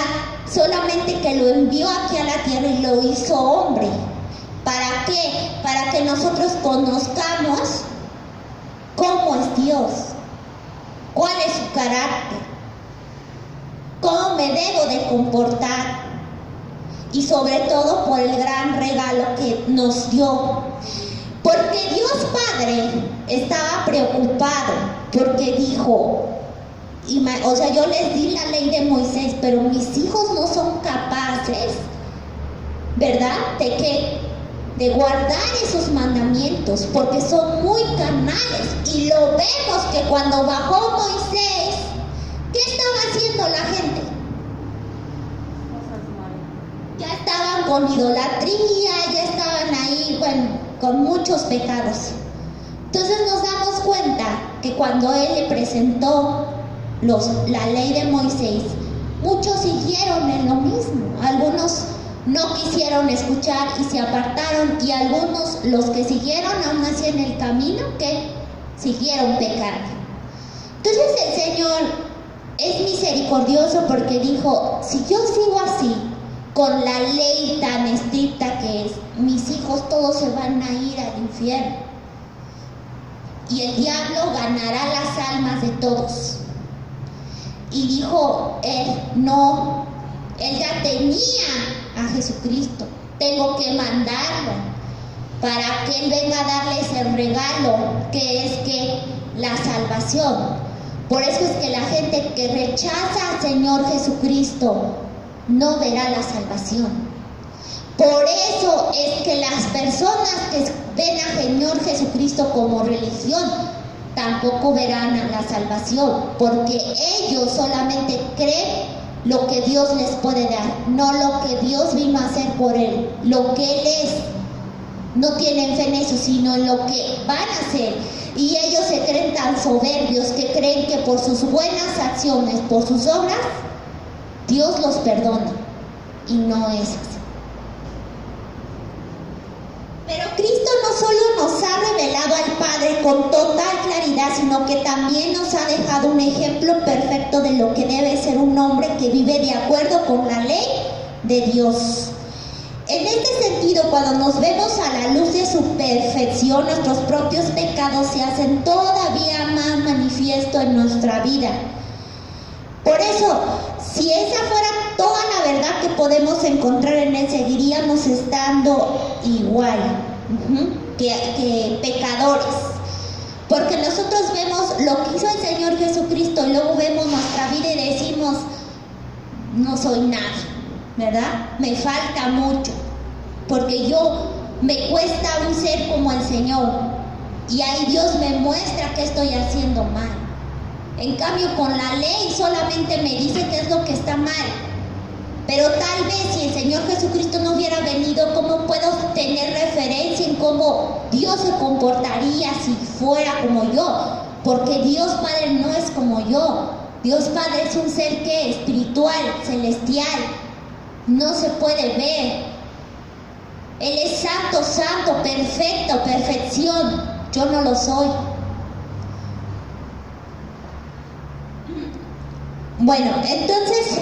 solamente que lo envió aquí a la tierra y lo hizo hombre. ¿Para qué? Para que nosotros conozcamos cómo es Dios, cuál es su carácter, cómo me debo de comportar, y sobre todo por el gran regalo que nos dio. Porque Dios Padre estaba preocupado, porque dijo, o sea, yo les di la ley de Moisés, pero mis hijos no son capaces, ¿verdad? ¿De qué? De guardar esos mandamientos, porque son muy carnales. Y lo vemos que cuando bajó Moisés, ¿qué estaba haciendo la gente? Ya estaban con idolatría, ya estaban ahí, bueno, con muchos pecados. Entonces nos damos cuenta que cuando Él le presentó la ley de Moisés, muchos siguieron en lo mismo. Algunos no quisieron escuchar y se apartaron, y algunos, los que siguieron aún así en el camino, que siguieron pecando. Entonces el Señor es misericordioso, porque dijo, si yo sigo así, con la ley tan estricta que es, mis hijos todos se van a ir al infierno, y el diablo ganará las almas de todos. Y dijo él, no, él ya tenía a Jesucristo, tengo que mandarlo para que Él venga a darles el regalo, que es que la salvación. Por eso es que la gente que rechaza al Señor Jesucristo no verá la salvación. Por eso es que las personas que ven al Señor Jesucristo como religión tampoco verán a la salvación, porque ellos solamente creen lo que Dios les puede dar, no lo que Dios vino a hacer por Él, lo que Él es. No tienen fe en eso, sino en lo que van a hacer. Y ellos se creen tan soberbios que creen que por sus buenas acciones, por sus obras, Dios los perdona. Y no es así. Pero Cristo no solo nos ha revelado al Padre con total claridad, sino que también nos ha dejado un ejemplo perfecto de lo que debe ser un hombre que vive de acuerdo con la ley de Dios. En este sentido, cuando nos vemos a la luz de su perfección, nuestros propios pecados se hacen todavía más manifiesto en nuestra vida. Por eso, si esa fuera toda la verdad que podemos encontrar en Él, seguiríamos estando igual que pecadores. Porque nosotros vemos lo que hizo el Señor Jesucristo y luego vemos nuestra vida y decimos, no soy nada, ¿verdad? Me falta mucho, porque me cuesta un ser como el Señor, y ahí Dios me muestra que estoy haciendo mal. En cambio, con la ley solamente me dice qué es lo que está mal, Pero tal vez si el Señor Jesucristo no hubiera venido, ¿cómo puedo tener referencia en cómo Dios se comportaría si fuera como yo? Porque Dios Padre no es como yo. Dios Padre es un ser que espiritual, celestial, no se puede ver. Él es santo, santo, perfecto, perfección. Yo no lo soy. Bueno, entonces,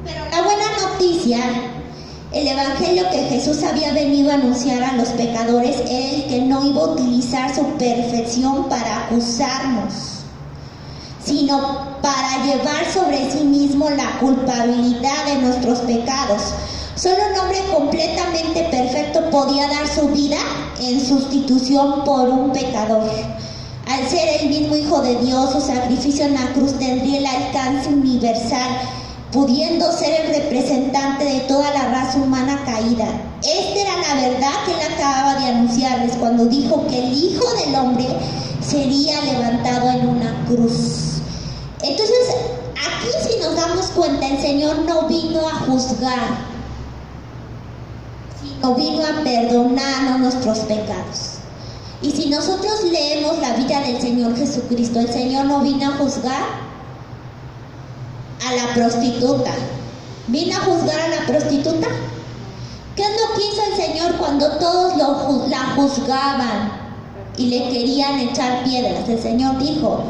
pero la buena noticia, el evangelio que Jesús había venido a anunciar a los pecadores era el que no iba a utilizar su perfección para acusarnos, sino para llevar sobre sí mismo la culpabilidad de nuestros pecados. Solo un hombre completamente perfecto podía dar su vida en sustitución por un pecador. Al ser el mismo Hijo de Dios, su sacrificio en la cruz tendría el alcance universal, pudiendo ser el representante de toda la raza humana caída. Esta era la verdad que él acababa de anunciarles cuando dijo que el Hijo del Hombre sería levantado en una cruz. Entonces, aquí si nos damos cuenta, el Señor no vino a juzgar, sino vino a perdonarnos nuestros pecados. Y si nosotros leemos la vida del Señor Jesucristo, el Señor no vino a juzgar a la prostituta. ¿Vino a juzgar a la prostituta? ¿Qué es lo que hizo el Señor cuando todos la juzgaban y le querían echar piedras? El Señor dijo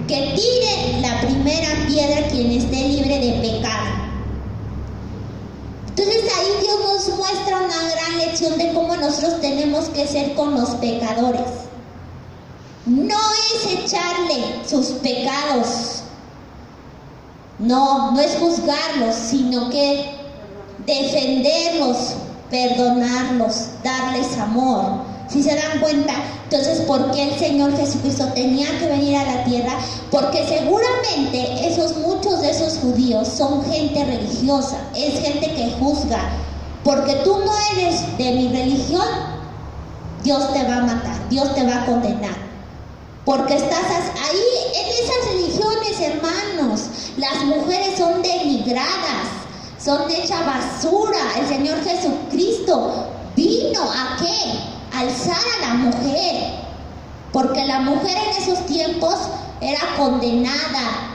que tire la primera piedra quien esté libre de pecado. Entonces ahí Dios nos muestra una gran lección de cómo nosotros tenemos que ser con los pecadores. No es echarle sus pecados, no es juzgarlos, sino que defenderlos, perdonarlos, darles amor. Si se dan cuenta, entonces, ¿por qué el Señor Jesucristo tenía que venir a la tierra? Porque seguramente muchos de esos judíos son gente religiosa, es gente que juzga. Porque tú no eres de mi religión, Dios te va a matar, Dios te va a condenar. Porque estás ahí, en esas religiones, hermanos, las mujeres son denigradas, son hechas basura. El Señor Jesucristo vino ¿a qué? Alzar a la mujer, porque la mujer en esos tiempos era condenada,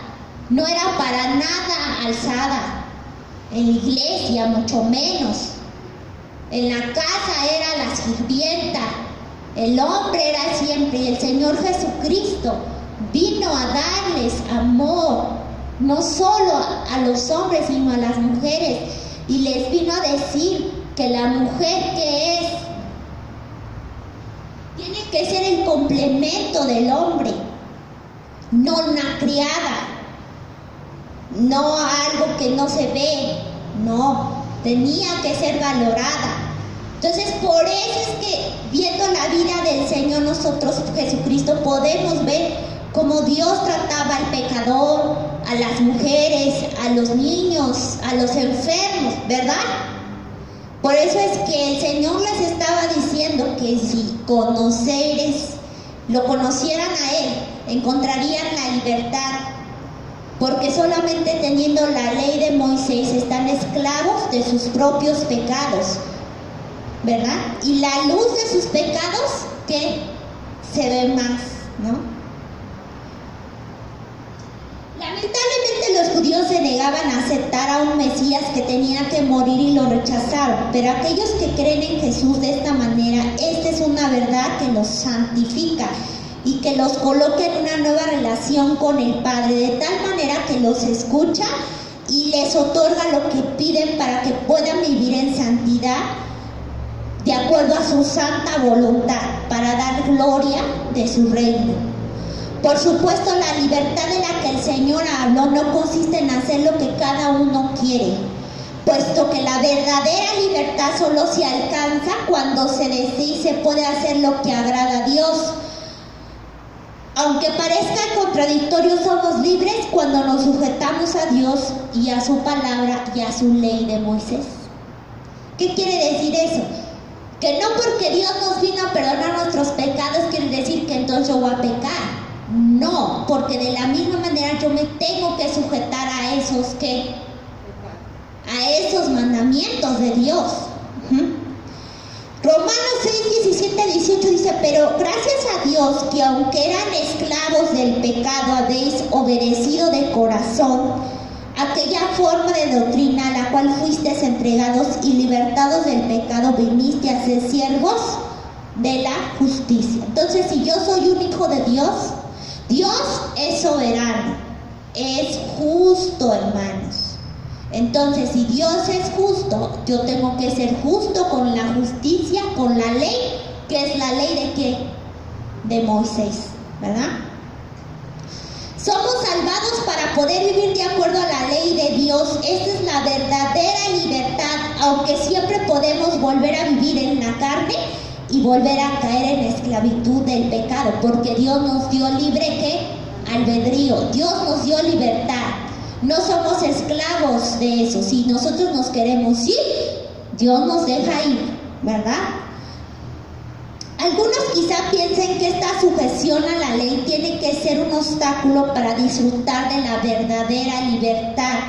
no era para nada alzada, en la iglesia mucho menos, en la casa era la sirvienta, el hombre era siempre, y el Señor Jesucristo vino a darles amor, no solo a los hombres, sino a las mujeres, y les vino a decir que la mujer que es, tiene que ser el complemento del hombre, no una criada, no algo que no se ve, no, tenía que ser valorada. Entonces, por eso es que viendo la vida del Señor, nosotros, Jesucristo, podemos ver cómo Dios trataba al pecador, a las mujeres, a los niños, a los enfermos, ¿verdad? Por eso es que el Señor les estaba diciendo que si lo conocieran a Él, encontrarían la libertad, porque solamente teniendo la ley de Moisés están esclavos de sus propios pecados, ¿verdad? Y la luz de sus pecados, que se ve más, ¿no? Lamentablemente los judíos se negaban a aceptar a un Mesías que tenía que morir y lo rechazaron, pero aquellos que creen en Jesús de esta manera, esta es una verdad que los santifica y que los coloca en una nueva relación con el Padre, de tal manera que los escucha y les otorga lo que piden para que puedan vivir en santidad de acuerdo a su santa voluntad, para dar gloria de su reino. Por supuesto, la libertad de la que el Señor habló no consiste en hacer lo que cada uno quiere, puesto que la verdadera libertad solo se alcanza cuando se desea y se puede hacer lo que agrada a Dios. Aunque parezca contradictorio, somos libres cuando nos sujetamos a Dios y a su palabra y a su ley de Moisés. ¿Qué quiere decir eso? Que no porque Dios nos vino a perdonar nuestros pecados quiere decir que entonces yo voy a pecar. No, No, porque de la misma manera yo me tengo que sujetar a esos que, a esos mandamientos de Dios. Romanos 6, 17, 18 dice: pero gracias a Dios que aunque eran esclavos del pecado, habéis obedecido de corazón aquella forma de doctrina a la cual fuisteis entregados, y libertados del pecado viniste a ser siervos de la justicia. Entonces, si yo soy un hijo de Dios, Dios es soberano, es justo, hermanos. Entonces, si Dios es justo, yo tengo que ser justo con la justicia, con la ley, que es la ley de ¿qué? De Moisés, ¿verdad? Somos salvados para poder vivir de acuerdo a la ley de Dios. Esta es la verdadera libertad, aunque siempre podemos volver a vivir en la carne y volver a caer en esclavitud del pecado, porque Dios nos dio libre ¿qué? Albedrío. Dios nos dio libertad. No somos esclavos de eso. Si nosotros nos queremos ir, Dios nos deja ir, ¿verdad? Algunos quizá piensen que esta sujeción a la ley tiene que ser un obstáculo para disfrutar de la verdadera libertad,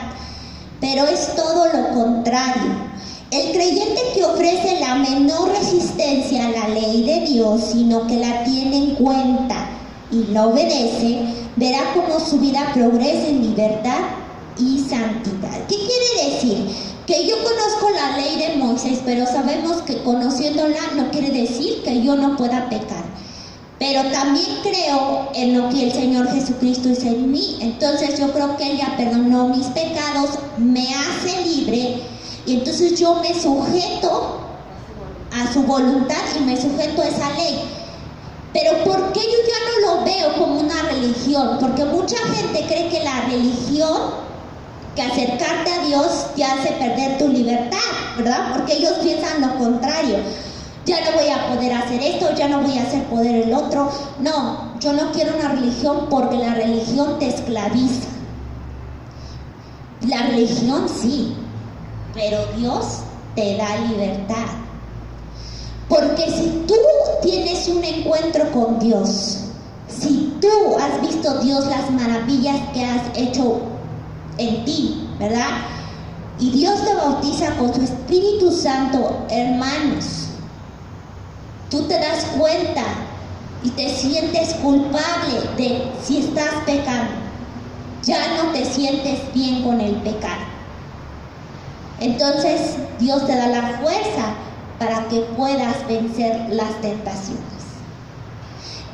pero es todo lo contrario. El creyente que ofrece la menor resistencia a la ley de Dios, sino que la tiene en cuenta y la obedece, verá cómo su vida progresa en libertad y santidad. ¿Qué quiere decir? Que yo conozco la ley de Moisés, pero sabemos que conociéndola no quiere decir que yo no pueda pecar. Pero también creo en lo que el Señor Jesucristo hizo en mí. Entonces yo creo que Él ya perdonó mis pecados, me hace libre, y entonces yo me sujeto a su voluntad y me sujeto a esa ley. Pero ¿por qué yo ya no lo veo como una religión? Porque mucha gente cree que la religión, que acercarte a Dios te hace perder tu libertad, ¿verdad? Porque ellos piensan lo contrario. Ya no voy a poder hacer esto, ya no voy a hacer poder el otro. No, yo no quiero una religión, porque la religión te esclaviza. La religión sí, pero Dios te da libertad. Porque si tú tienes un encuentro con Dios, si tú has visto Dios las maravillas que has hecho en ti, ¿verdad? Y Dios te bautiza con su Espíritu Santo, hermanos, tú te das cuenta y te sientes culpable de si estás pecando. Ya no te sientes bien con el pecado. Entonces Dios te da la fuerza para que puedas vencer las tentaciones.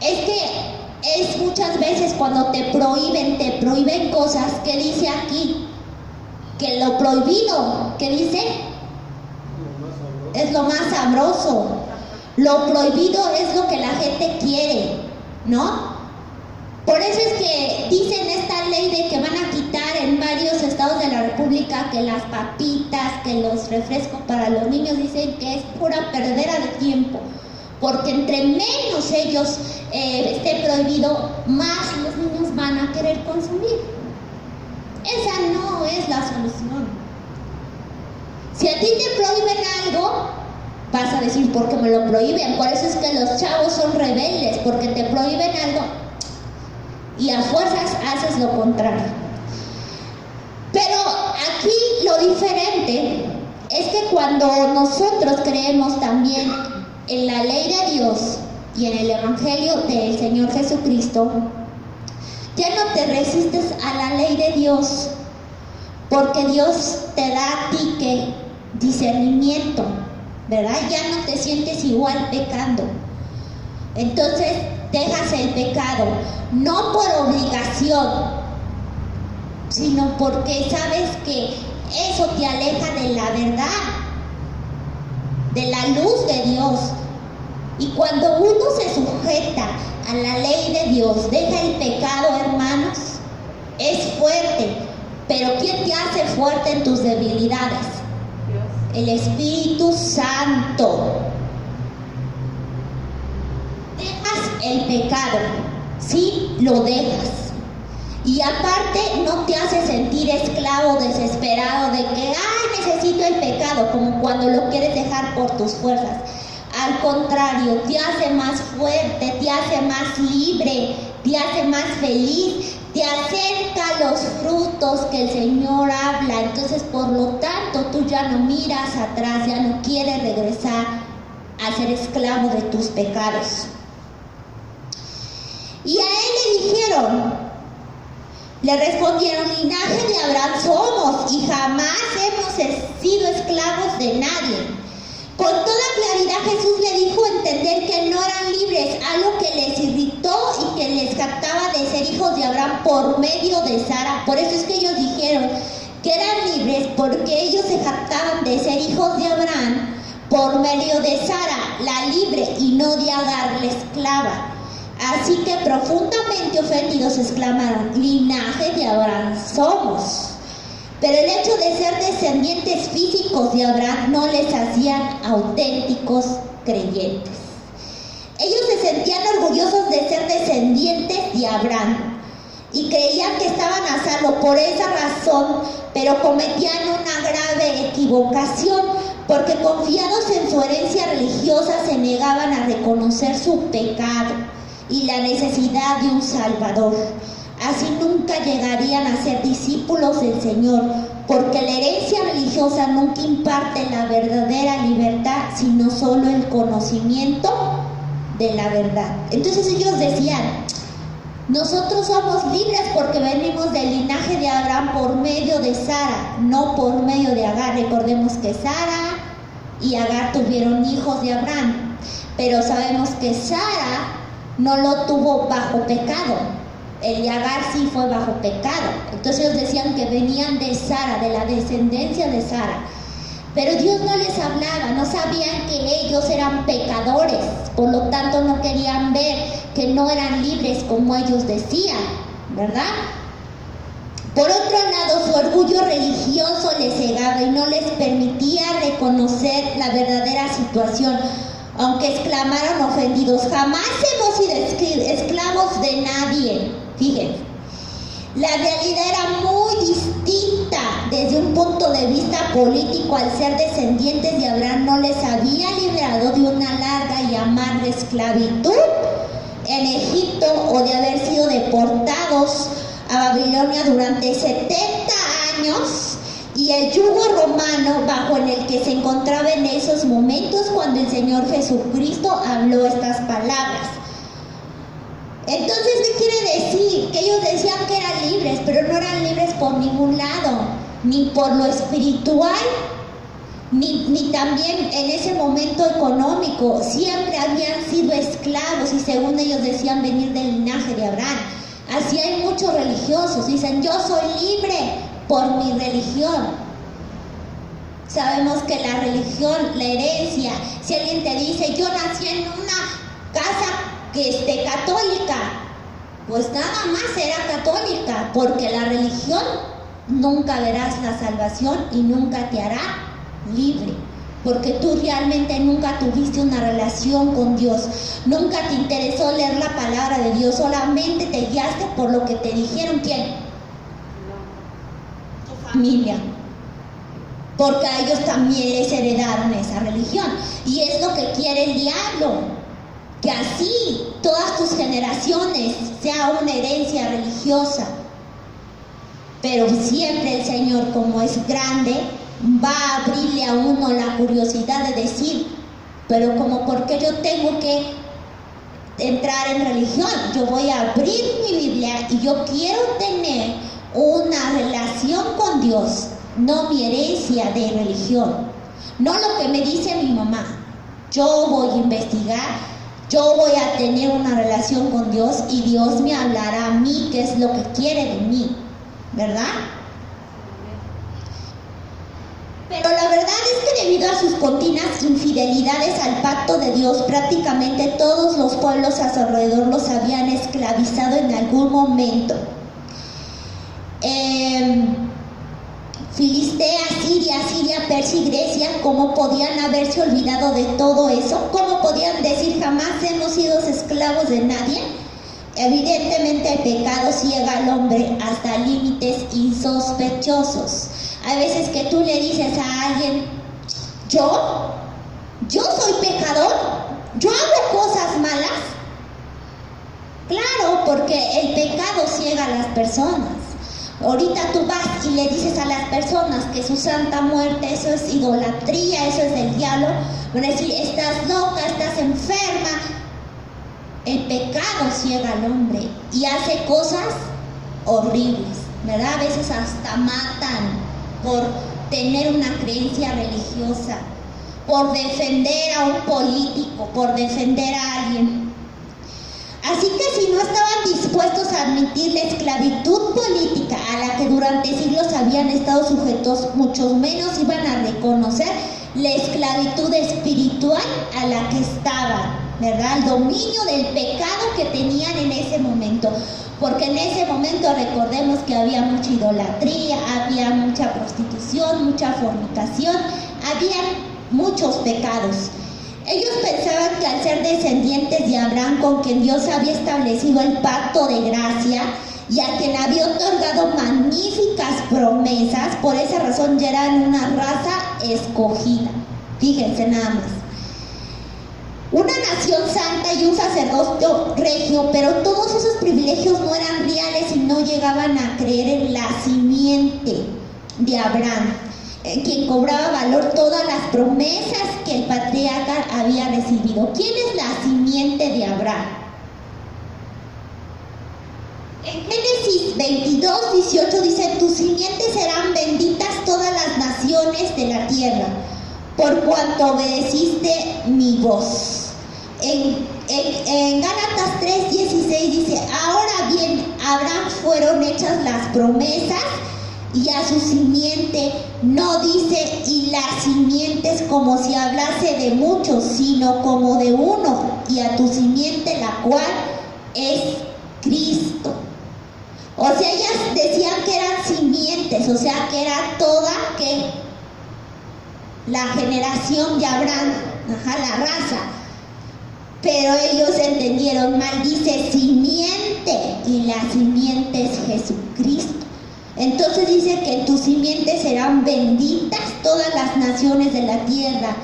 Es que es muchas veces cuando te prohíben cosas, que dice aquí, que lo prohibido, ¿qué dice? Es lo más sabroso. Lo prohibido es lo que la gente quiere, ¿no? Por eso es que dicen esta ley de que van a quitar en varios estados de la República que las papitas, que los refrescos para los niños, dicen que es pura perdera de tiempo. Porque entre menos ellos esté prohibido, más los niños van a querer consumir. Esa no es la solución. Si a ti te prohíben algo, vas a decir, ¿por qué me lo prohíben? Por eso es que los chavos son rebeldes, porque te prohíben algo y a fuerzas haces lo contrario. Pero aquí lo diferente es que cuando nosotros creemos también en la ley de Dios y en el Evangelio del Señor Jesucristo, ya no te resistes a la ley de Dios, porque Dios te da a ti que discernimiento, ¿verdad? Ya no te sientes igual pecando. Entonces dejas el pecado, no por obligación, sino porque sabes que eso te aleja de la verdad, de la luz de Dios. Y cuando uno se sujeta a la ley de Dios, deja el pecado, hermanos, es fuerte. Pero ¿quién te hace fuerte en tus debilidades? Dios. El Espíritu Santo. Dejas el pecado, sí, lo dejas. Y aparte no te hace sentir esclavo, desesperado de que, ay, necesito el pecado, como cuando lo quieres dejar por tus fuerzas. al contrario, te hace más fuerte, te hace más libre, te hace más feliz, te acerca a los frutos que el Señor habla. Entonces, por lo tanto, tú ya no miras atrás, ya no quieres regresar a ser esclavo de tus pecados. Y a él le dijeron, le respondieron: linaje de Abraham somos y jamás hemos sido esclavos de nadie. Con toda claridad Jesús le dijo entender que no eran libres, algo que les irritó y que les jactaba de ser hijos de Abraham por medio de Sara. Por eso es que ellos dijeron que eran libres, porque ellos se jactaban de ser hijos de Abraham por medio de Sara, la libre, y no de Agar, la esclava. Así que profundamente ofendidos exclamaron: linaje de Abraham somos. Pero el hecho de ser descendientes físicos de Abraham no les hacían auténticos creyentes. Ellos se sentían orgullosos de ser descendientes de Abraham y creían que estaban a salvo por esa razón, pero cometían una grave equivocación, porque confiados en su herencia religiosa se negaban a reconocer su pecado y la necesidad de un Salvador. Así nunca llegarían a ser discípulos del Señor, porque la herencia religiosa nunca imparte la verdadera libertad, sino solo el conocimiento de la verdad. Entonces ellos decían: nosotros somos libres porque venimos del linaje de Abraham por medio de Sara, no por medio de Agar. Recordemos que Sara y Agar tuvieron hijos de Abraham, pero sabemos que Sara no lo tuvo bajo pecado. El de Agar sí fue bajo pecado. Entonces ellos decían que venían de Sara, de la descendencia de Sara. Pero Dios no les hablaba, no sabían que ellos eran pecadores, por lo tanto no querían ver que no eran libres como ellos decían, ¿verdad? Por otro lado, su orgullo religioso les cegaba y no les permitía reconocer la verdadera situación. Aunque exclamaron ofendidos: jamás hemos sido esclavos de nadie. Fíjense, la realidad era muy distinta desde un punto de vista político. Al ser descendientes de Abraham, no les había librado de una larga y amarga esclavitud en Egipto o de haber sido deportados a Babilonia durante 70 años. Y el yugo romano bajo en el que se encontraba en esos momentos cuando el Señor Jesucristo habló estas palabras. Entonces, ¿qué quiere decir? Que ellos decían que eran libres, pero no eran libres por ningún lado, ni por lo espiritual, ni también en ese momento económico. Siempre habían sido esclavos y según ellos decían venir del linaje de Abraham. Así hay muchos religiosos, dicen: yo soy libre por mi religión. Sabemos que la religión, la herencia, si alguien te dice: yo nací en una casa católica, pues nada más era católica, porque la religión nunca verás la salvación y nunca te hará libre, porque tú realmente nunca tuviste una relación con Dios, nunca te interesó leer la palabra de Dios, solamente te guiaste por lo que te dijeron. ¿Quién? Familia, porque a ellos también les heredaron esa religión, y es lo que quiere el diablo, que así todas tus generaciones sea una herencia religiosa. Pero siempre el Señor, como es grande, va a abrirle a uno la curiosidad de decir: pero como, ¿por qué yo tengo que entrar en religión? Yo voy a abrir mi Biblia y yo quiero tener una relación con Dios, no mi herencia de religión, no lo que me dice mi mamá. Yo voy a investigar, yo voy a tener una relación con Dios y Dios me hablará a mí qué es lo que quiere de mí, ¿verdad? Pero la verdad es que debido a sus continuas infidelidades al pacto de Dios, prácticamente todos los pueblos a su alrededor los habían esclavizado en algún momento. Filistea, Siria, Persia y Grecia, ¿cómo podían haberse olvidado de todo eso? ¿Cómo podían decir jamás hemos sido esclavos de nadie? Evidentemente el pecado ciega al hombre hasta límites insospechosos. Hay veces que tú le dices a alguien: yo soy pecador. ¿Yo hago cosas malas? Claro, porque el pecado ciega a las personas. Ahorita tú vas y le dices a las personas que su santa muerte, eso es idolatría, eso es del diablo. Van a decir, estás loca, estás enferma. El pecado ciega al hombre y hace cosas horribles, ¿verdad? A veces hasta matan por tener una creencia religiosa, por defender a un político, por defender a alguien. Así que si no estaban dispuestos a admitir la esclavitud política a la que durante siglos habían estado sujetos, muchos menos iban a reconocer la esclavitud espiritual a la que estaban, ¿verdad? El dominio del pecado que tenían en ese momento. Porque en ese momento recordemos que había mucha idolatría, había mucha prostitución, mucha fornicación, había muchos pecados. Ellos pensaban que al ser descendientes de Abraham, con quien Dios había establecido el pacto de gracia y a quien había otorgado magníficas promesas, por esa razón ya eran una raza escogida. Fíjense nada más. Una nación santa y un sacerdocio regio, pero todos esos privilegios no eran reales y no llegaban a creer en la simiente de Abraham, quien cobraba valor todas las promesas que el patriarca había recibido. ¿Quién es la simiente de Abraham? En Génesis 22:18 dice, tus simientes serán benditas todas las naciones de la tierra, por cuanto obedeciste mi voz. En Gálatas 3:16 dice, ahora bien, a Abraham fueron hechas las promesas y a su simiente, no dice y las simientes como si hablase de muchos, sino como de uno, y a tu simiente la cual es Cristo. O sea, ellas decían que eran simientes, o sea, que era toda la generación de Abraham, la raza. Pero ellos entendieron mal, dice simiente, y la simiente es Jesucristo. Entonces dice que en tu simiente serán benditas todas las naciones de la tierra,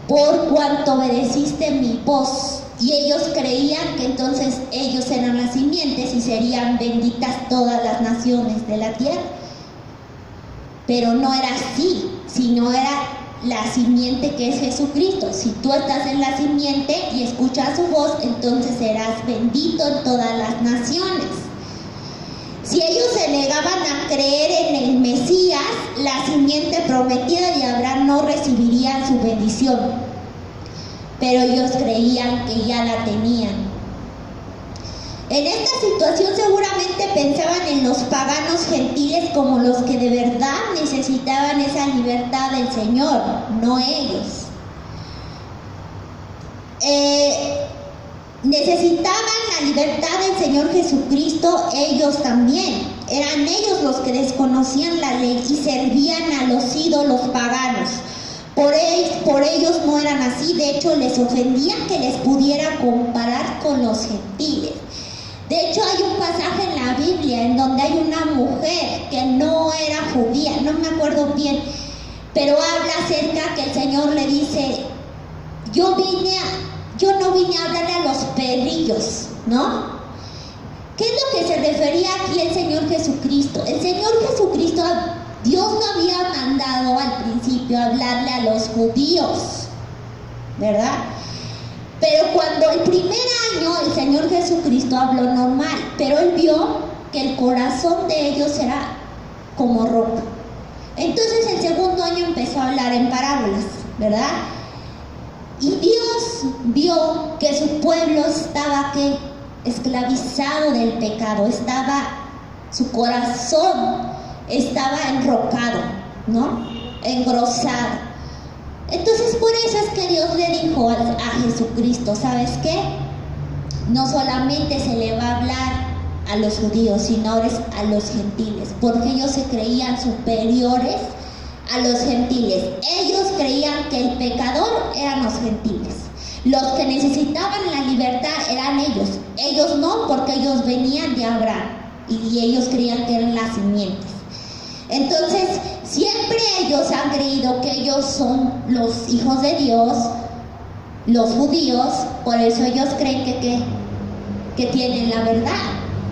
por cuanto obedeciste mi voz. Y ellos creían que entonces ellos eran las simientes y serían benditas todas las naciones de la tierra. Pero no era así, sino era la simiente que es Jesucristo. Si tú estás en la simiente y escuchas su voz, entonces serás bendito en todas las naciones. Si ellos se negaban a creer en el Mesías, la simiente prometida de Abraham no recibiría su bendición. Pero ellos creían que ya la tenían. En esta situación seguramente pensaban en los paganos gentiles como los que de verdad necesitaban esa libertad del Señor, no ellos. Necesitaban la libertad del Señor Jesucristo, ellos también. Eran ellos los que desconocían la ley y servían a los ídolos paganos. Por ellos no eran así, de hecho les ofendía que les pudiera comparar con los gentiles. De hecho hay un pasaje en la Biblia en donde hay una mujer que no era judía, no me acuerdo bien, pero habla acerca que el Señor le dice, yo no vine a hablarle a los perrillos, ¿no? ¿Qué es lo que se refería aquí el Señor Jesucristo? El Señor Jesucristo, Dios lo había mandado al principio a hablarle a los judíos, ¿verdad? Pero cuando el primer año el Señor Jesucristo habló normal, pero Él vio que el corazón de ellos era como roca. Entonces el segundo año empezó a hablar en parábolas, ¿verdad? Y Dios vio que su pueblo estaba esclavizado del pecado, su corazón estaba enrocado, ¿no? Engrosado. Entonces por eso es que Dios le dijo a Jesucristo, ¿sabes qué? No solamente se le va a hablar a los judíos, sino ahora a los gentiles, porque ellos se creían superiores a los gentiles. Ellos creían que el pecador eran los gentiles. Los que necesitaban la libertad eran ellos no, porque ellos venían de Abraham y ellos creían que eran las simientes. Entonces, siempre ellos han creído que ellos son los hijos de Dios los judíos, por eso ellos creen que tienen la verdad,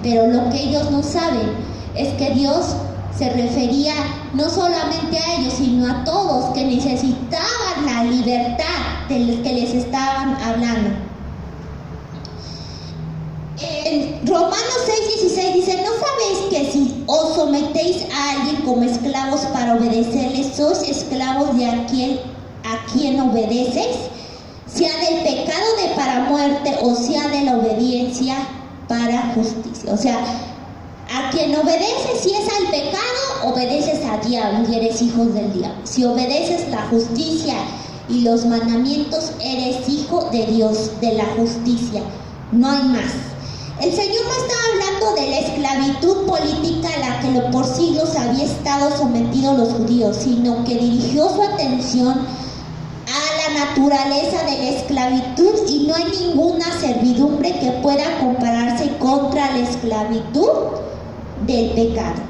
pero lo que ellos no saben es que Dios se refería no solamente a ellos, sino a todos que necesitaban la libertad del que les estaban hablando. En Romanos 6:16 dice: ¿no sabéis que si os sometéis a alguien como esclavos para obedecerle, sois esclavos de aquel a quien obedeces? Sea del pecado de para muerte o sea de la obediencia para justicia. O sea, a quien obedeces, si es al pecado, obedeces al diablo y eres hijos del diablo. Si obedeces la justicia y los mandamientos, eres hijo de Dios, de la justicia. No hay más. El Señor no estaba hablando de la esclavitud política a la que por siglos había estado sometidos los judíos, sino que dirigió su atención a la naturaleza de la esclavitud, y no hay ninguna servidumbre que pueda compararse contra la esclavitud del pecado.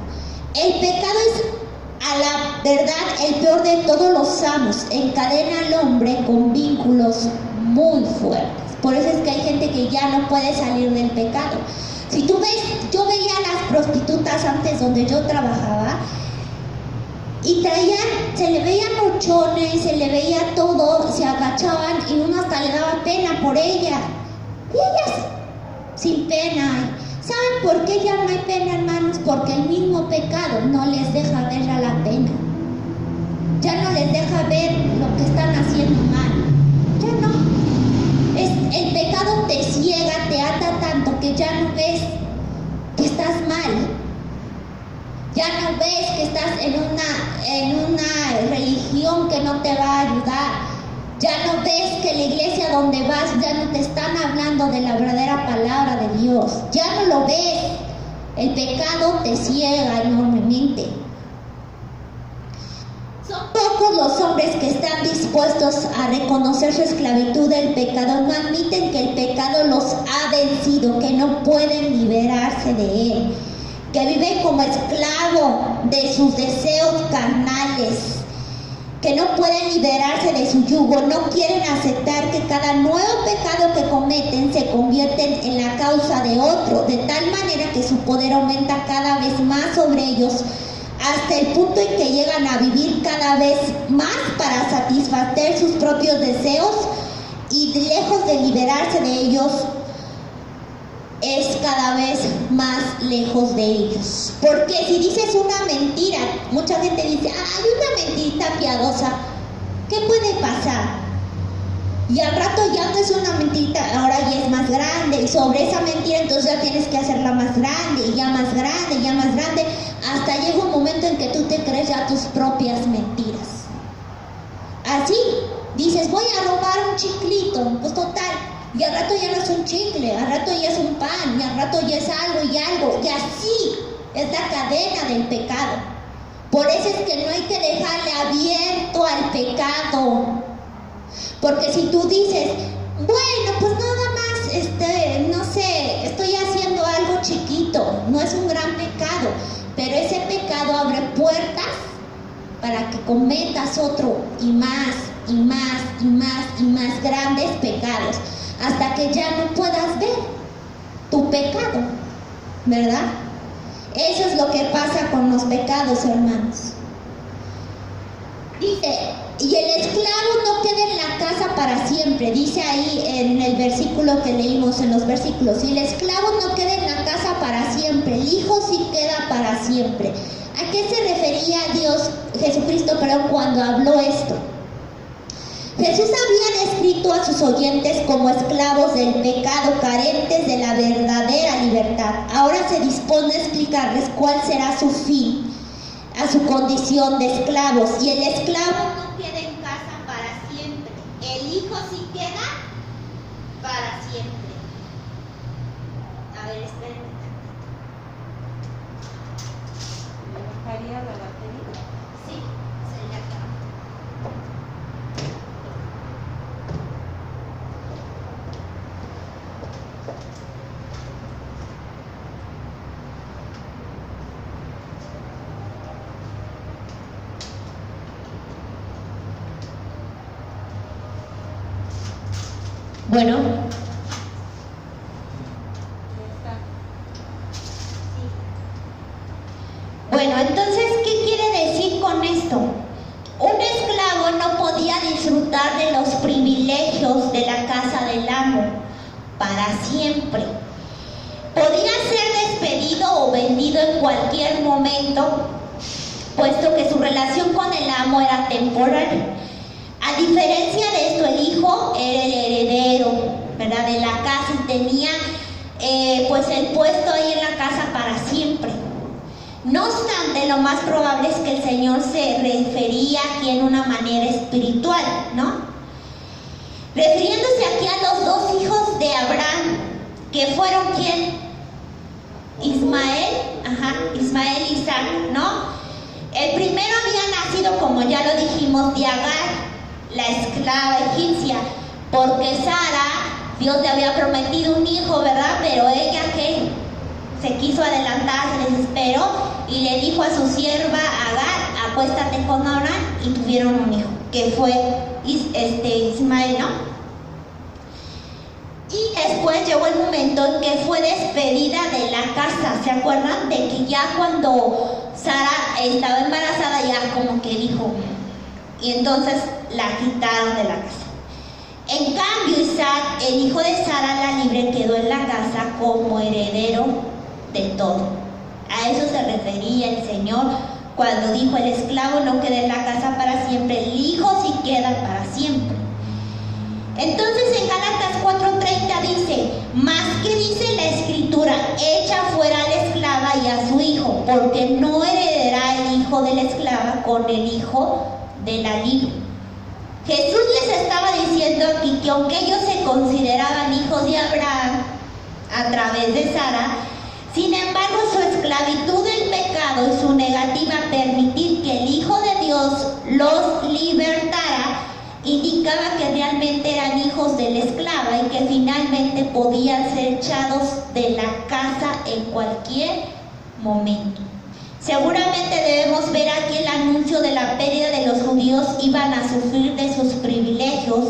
El pecado es, a la verdad, el peor de todos los amos. Encadena al hombre con vínculos muy fuertes. Por eso es que hay gente que ya no puede salir del pecado. Si tú ves, yo veía a las prostitutas antes donde yo trabajaba, y se le veían mochones, se le veía todo, se agachaban y uno hasta le daba pena por ella. Y ellas, sin pena. ¿Saben por qué ya no hay pena, hermanos? Porque el mismo pecado no les deja ver a la pena. Ya no les deja ver lo que están haciendo mal. Ya no. El pecado te ciega, te ata tanto que ya no ves que estás mal. Ya no ves que estás en una religión que no te va a ayudar. Ya no ves que la iglesia donde vas ya no te están hablando de la verdadera palabra de Dios. Ya no lo ves. El pecado te ciega enormemente. Son pocos los hombres que están dispuestos a reconocer su esclavitud del pecado. No admiten que el pecado los ha vencido, que no pueden liberarse de él, que viven como esclavo de sus deseos carnales, que no pueden liberarse de su yugo. No quieren aceptar que cada nuevo pecado que cometen se convierten en la causa de otro, de tal manera que su poder aumenta cada vez más sobre ellos, hasta el punto en que llegan a vivir cada vez más para satisfacer sus propios deseos, y lejos de liberarse de ellos, es cada vez más lejos de ellos. Porque si dices una mentira, mucha gente dice: hay una mentirita piadosa, ¿qué puede pasar? Y al rato ya no es una mentirita, ahora ya es más grande, y sobre esa mentira entonces ya tienes que hacerla más grande, y ya más grande, y ya más grande, hasta llega un momento en que tú te crees ya tus propias mentiras. Así, dices: voy a robar un chiclito, pues total, y al rato ya no es un chicle, al rato ya es un pan, y al rato ya es algo, y así es la cadena del pecado. Por eso es que no hay que dejarle abierto al pecado. Porque si tú dices: bueno, pues nada más, no sé, estoy haciendo algo chiquito, no es un gran pecado, pero ese pecado abre puertas para que cometas otro y más, y más, y más, y más grandes pecados, hasta que ya no puedas ver tu pecado, ¿verdad? Eso es lo que pasa con los pecados, hermanos. Dice: y el esclavo no queda en la casa para siempre. Dice ahí en el versículo que leímos, en los versículos: y el esclavo no queda en la casa para siempre, el hijo sí queda para siempre. ¿A qué se refería Jesucristo, cuando habló esto? Jesús había descrito a sus oyentes como esclavos del pecado, carentes de la verdadera libertad. Ahora se dispone a explicarles cuál será su fin a su condición de esclavos. Y el esclavo no queda en casa para siempre, el hijo sí queda para siempre. A ver, espérenme. ¿Me bajaría la batería? Sí, se le acaba. Bueno, entonces, ¿qué quiere decir con esto? Un esclavo no podía disfrutar de los privilegios de la casa del amo para siempre. Podía ser despedido o vendido en cualquier momento, puesto que su relación con el amo era temporal. A diferencia de esto, el hijo era el heredero, ¿verdad?, de la casa y tenía pues el puesto ahí en la casa para siempre. No obstante, lo más probable es que el Señor se refería aquí en una manera espiritual, ¿no? Refiriéndose aquí a los dos hijos de Abraham, que fueron ¿quién? Ismael y Isaac, ¿no? El primero había nacido, como ya lo dijimos, de Agar, la esclava egipcia, porque Sara, Dios le había prometido un hijo, ¿verdad? Pero ella que se quiso adelantar, se desesperó y le dijo a su sierva Agar, acuéstate con Abraham, y tuvieron un hijo, que fue Ismael, ¿no? Y después llegó el momento en que fue despedida de la casa. ¿Se acuerdan? De que ya cuando Sara estaba embarazada, ya como que dijo, y entonces la quitaron de la casa. En cambio, Isaac, el hijo de Sara la libre, quedó en la casa como heredero de todo. A eso se refería el Señor cuando dijo: el esclavo no queda en la casa para siempre, el hijo sí queda para siempre. Entonces en Gálatas 4:30 dice: más que dice la escritura, echa fuera a la esclava y a su hijo, porque no heredará el hijo de la esclava con el hijo de la libre. Jesús les estaba diciendo aquí que aunque ellos se consideraban hijos de Abraham a través de Sara, sin embargo su esclavitud del pecado y su negativa a permitir que el Hijo de Dios los libertara indicaba que realmente eran hijos de la esclava y que finalmente podían ser echados de la casa en cualquier momento. Seguramente debemos ver aquí el anuncio de la pérdida de los judíos. Iban a sufrir de sus privilegios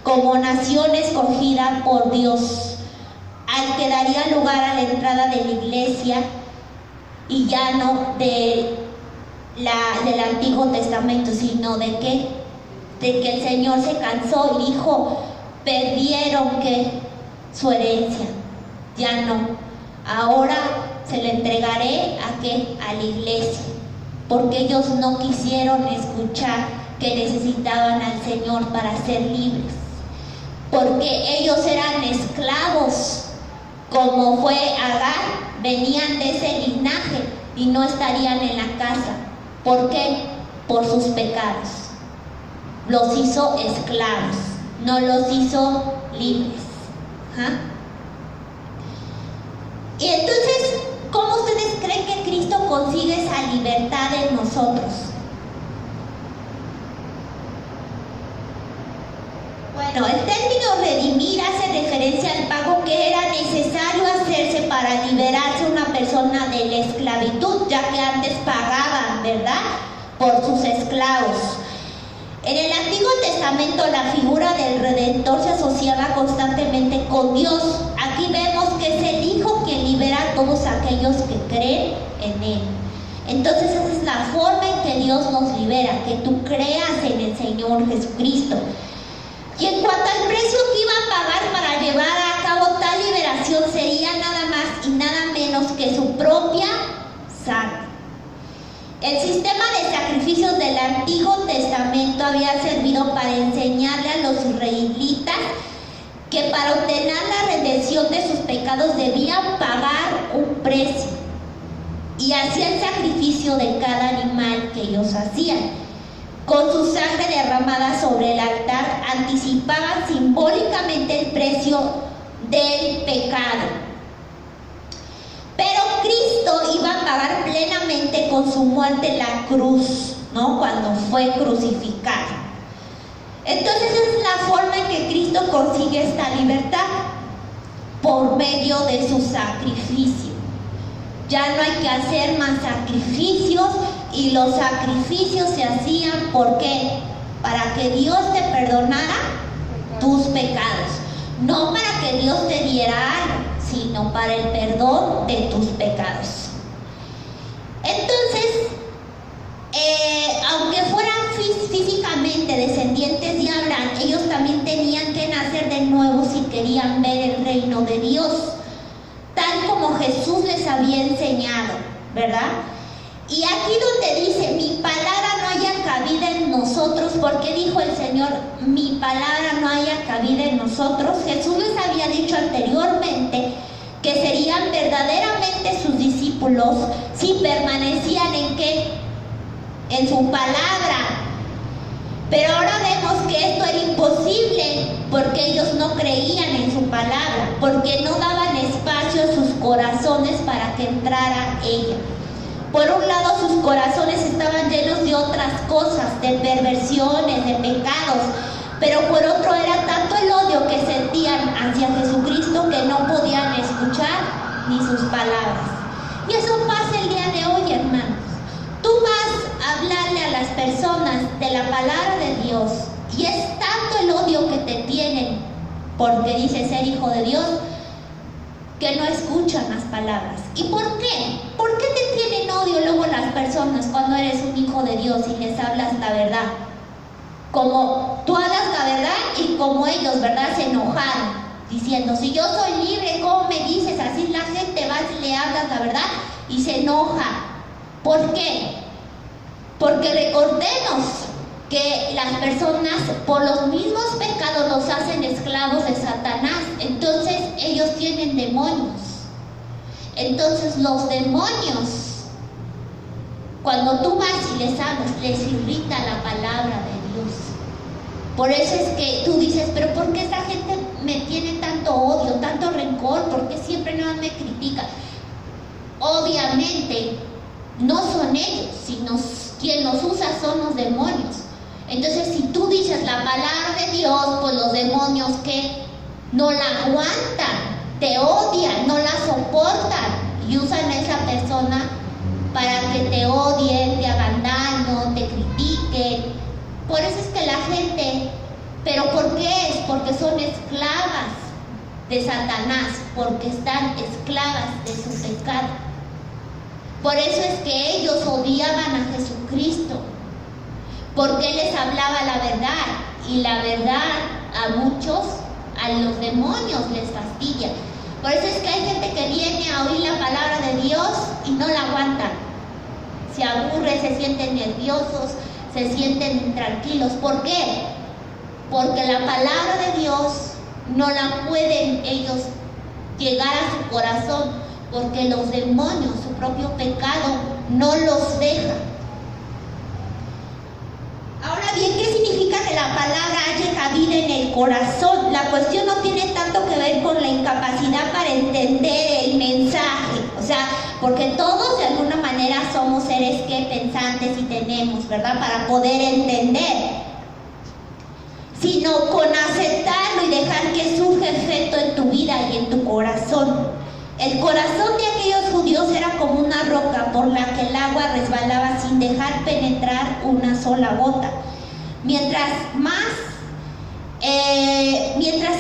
como nación escogida por Dios, al que daría lugar a la entrada de la iglesia y ya no del Antiguo Testamento, sino de que el Señor se cansó y dijo: perdieron que su herencia, ya no, ahora se le entregaré a la iglesia, porque ellos no quisieron escuchar que necesitaban al Señor para ser libres, porque ellos eran esclavos, como fue Agar, venían de ese linaje y no estarían en la casa. ¿Por qué? Por sus pecados. Los hizo esclavos, no los hizo libres. Y entonces, ¿cómo ustedes creen que Cristo consigue esa libertad en nosotros? Bueno, el término redimir hace referencia al pago que era necesario hacerse para liberarse una persona de la esclavitud, ya que antes pagaban, ¿verdad?, por sus esclavos. En el Antiguo Testamento la figura del Redentor se asociaba constantemente con Dios. Aquí vemos que es el Hijo quien libera a todos aquellos que creen en Él. Entonces esa es la forma en que Dios nos libera, que tú creas en el Señor Jesucristo. Y en cuanto al precio que iba a pagar para llevar a cabo tal liberación, sería nada más y nada menos que su propia sangre. El sistema de sacrificios del Antiguo Testamento había servido para enseñarle a los israelitas que para obtener la redención de sus pecados debían pagar un precio, y hacían sacrificio de cada animal que ellos hacían. Con su sangre derramada sobre el altar anticipaban simbólicamente el precio del pecado. Pero Cristo iba a pagar plenamente con su muerte en la cruz, ¿no?, cuando fue crucificado. Entonces es la forma en que Cristo consigue esta libertad, por medio de su sacrificio. Ya no hay que hacer más sacrificios, y los sacrificios se hacían, ¿por qué? Para que Dios te perdonara tus pecados. no para que Dios te diera algo, sino para el perdón de tus pecados. Entonces, aunque fueran físicamente descendientes de Abraham, ellos también tenían que nacer de nuevo si querían ver el reino de Dios, tal como Jesús les había enseñado, ¿verdad? Y aquí donde dice, mi palabra no haya cabida en nosotros, porque dijo el Señor, mi palabra no haya cabida en nosotros. Jesús les había dicho anteriormente que serían verdaderamente sus discípulos si permanecían en ¿qué? En su palabra. Pero ahora vemos que esto era imposible porque ellos no creían en su palabra, porque no daban espacio a sus corazones para que entrara ella. Por un lado, sus corazones estaban llenos de otras cosas, de perversiones, de pecados, pero por otro era tanto el odio que sentían hacia Jesucristo que no podían escuchar ni sus palabras. Y eso pasa el día de hoy, hermanos. Tú vas a hablarle a las personas de la palabra de Dios y es tanto el odio que te tienen porque dices ser hijo de Dios que no escuchan las palabras. ¿Y por qué? ¿Por qué te tienen odio luego las personas cuando eres un hijo de Dios y les hablas la verdad? Como tú hablas la verdad y como ellos, ¿verdad? Se enojaron diciendo, si yo soy libre, ¿cómo me dices? Así la gente va y le hablas la verdad y se enoja. ¿Por qué? Porque recordemos que las personas por los mismos pecados los hacen esclavos de Satanás. Entonces ellos tienen demonios. Entonces los demonios, cuando tú vas y les hablas, les irrita la palabra de Dios. Por eso es que tú dices, pero ¿por qué esa gente me tiene tanto odio, tanto rencor? ¿Por qué siempre nada más me critica? Obviamente no son ellos, sino quien los usa son los demonios. Entonces, si tú dices la palabra de Dios, pues los demonios que no la aguantan, te odian, no la soportan y usan a esa persona para que te odien, te hagan daño, te critiquen. Por eso es que la gente, ¿pero por qué es? Porque son esclavas de Satanás, porque están esclavas de su pecado. Por eso es que ellos odiaban a Jesucristo, porque Él les hablaba la verdad, y la verdad a muchos, a los demonios les fastidia. Por eso es que hay gente que viene a oír la palabra de Dios y no la aguantan. Se aburre, se sienten nerviosos, se sienten intranquilos. ¿Por qué? Porque la palabra de Dios no la pueden ellos llegar a su corazón, porque los demonios, su propio pecado, no los deja. Ahora bien, ¿qué significa que la palabra haya cabida en el corazón? La cuestión no tiene tanto que ver con la incapacidad para entender el mensaje. O sea, porque todos de alguna manera somos seres que pensantes y tenemos, ¿verdad? Para poder entender. Sino con aceptarlo y dejar que surja efecto en tu vida y en tu corazón. El corazón de aquellos judíos era como una roca por la que el agua resbalaba sin dejar penetrar una sola gota. Mientras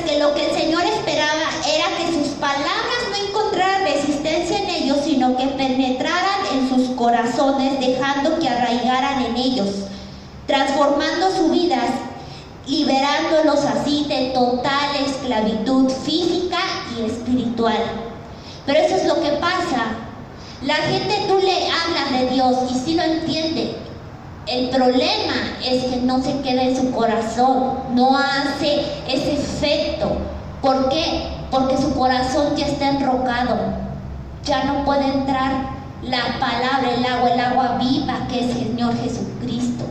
que lo que el Señor esperaba era que sus palabras no encontraran resistencia en ellos, sino que penetraran en sus corazones, dejando que arraigaran en ellos, transformando sus vidas, liberándolos así de total esclavitud física y espiritual. Pero eso es lo que pasa. La gente, tú le hablas de Dios y sí lo entiende. El problema es que no se queda en su corazón, no hace ese efecto. ¿Por qué? Porque su corazón ya está enrocado. Ya no puede entrar la palabra, el agua viva que es el Señor Jesucristo.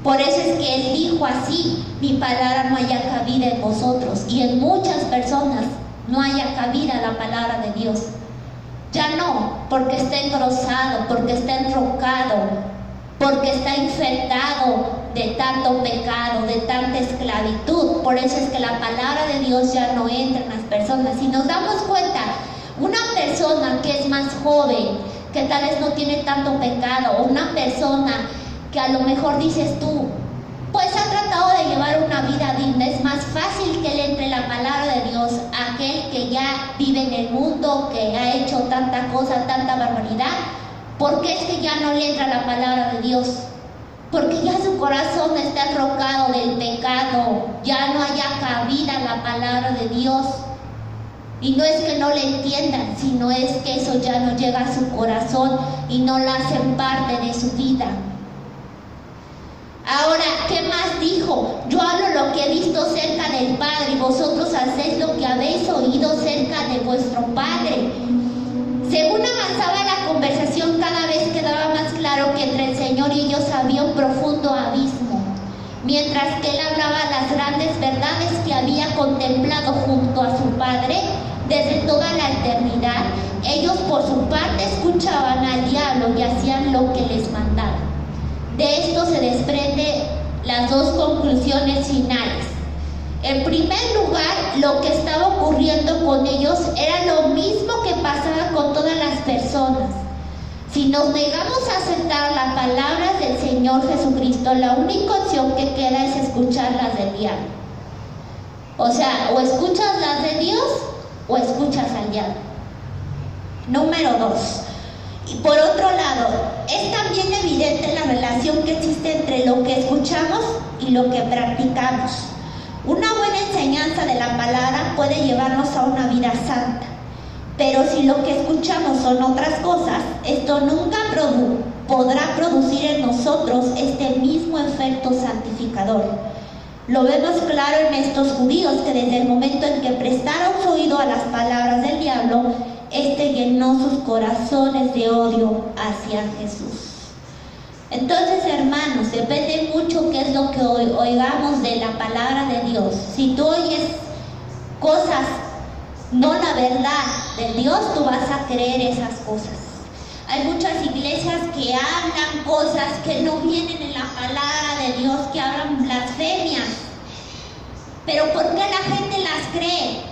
Por eso es que Él dijo así, mi palabra no haya cabida en vosotros. Y en muchas personas no haya cabida la palabra de Dios. Ya no, porque está engrosado, porque está enrocado, porque está infectado de tanto pecado, de tanta esclavitud. Por eso es que la palabra de Dios ya no entra en las personas. Si nos damos cuenta, una persona que es más joven, que tal vez no tiene tanto pecado, o una persona que a lo mejor dices tú, pues ha tratado tratado de llevar una vida digna, es más fácil que le entre la palabra de Dios a aquel que ya vive en el mundo, que ha hecho tanta cosa, tanta barbaridad. ¿Por qué es que ya no le entra la palabra de Dios? Porque ya su corazón está enrocado del pecado, ya no haya cabida la palabra de Dios. Y no es que no le entiendan, sino es que eso ya no llega a su corazón y no la hacen parte de su vida. Ahora, ¿qué más dijo? Yo hablo lo que he visto cerca del Padre y vosotros hacéis lo que habéis oído cerca de vuestro Padre. Según avanzaba la conversación, cada vez quedaba más claro que entre el Señor y ellos había un profundo abismo. Mientras que Él hablaba las grandes verdades que había contemplado junto a su Padre desde toda la eternidad, ellos por su parte escuchaban al diablo y hacían lo que les mandaba. De esto se desprenden las dos conclusiones finales. En primer lugar, lo que estaba ocurriendo con ellos era lo mismo que pasaba con todas las personas. Si nos negamos a aceptar las palabras del Señor Jesucristo, la única opción que queda es escuchar las del diablo. O sea, o escuchas las de Dios o escuchas al diablo. Número 2. Y por otro lado, es también evidente la relación que existe entre lo que escuchamos y lo que practicamos. Una buena enseñanza de la palabra puede llevarnos a una vida santa, pero si lo que escuchamos son otras cosas, esto nunca podrá producir en nosotros este mismo efecto santificador. Lo vemos claro en estos judíos que desde el momento en que prestaron su oído a las palabras del diablo, este llenó sus corazones de odio hacia Jesús. Entonces, hermanos, depende mucho qué es lo que oigamos de la palabra de Dios. Si tú oyes cosas, no la verdad de Dios, tú vas a creer esas cosas. Hay muchas iglesias que hablan cosas que no vienen en la palabra de Dios, que hablan blasfemias. ¿Pero por qué la gente las cree?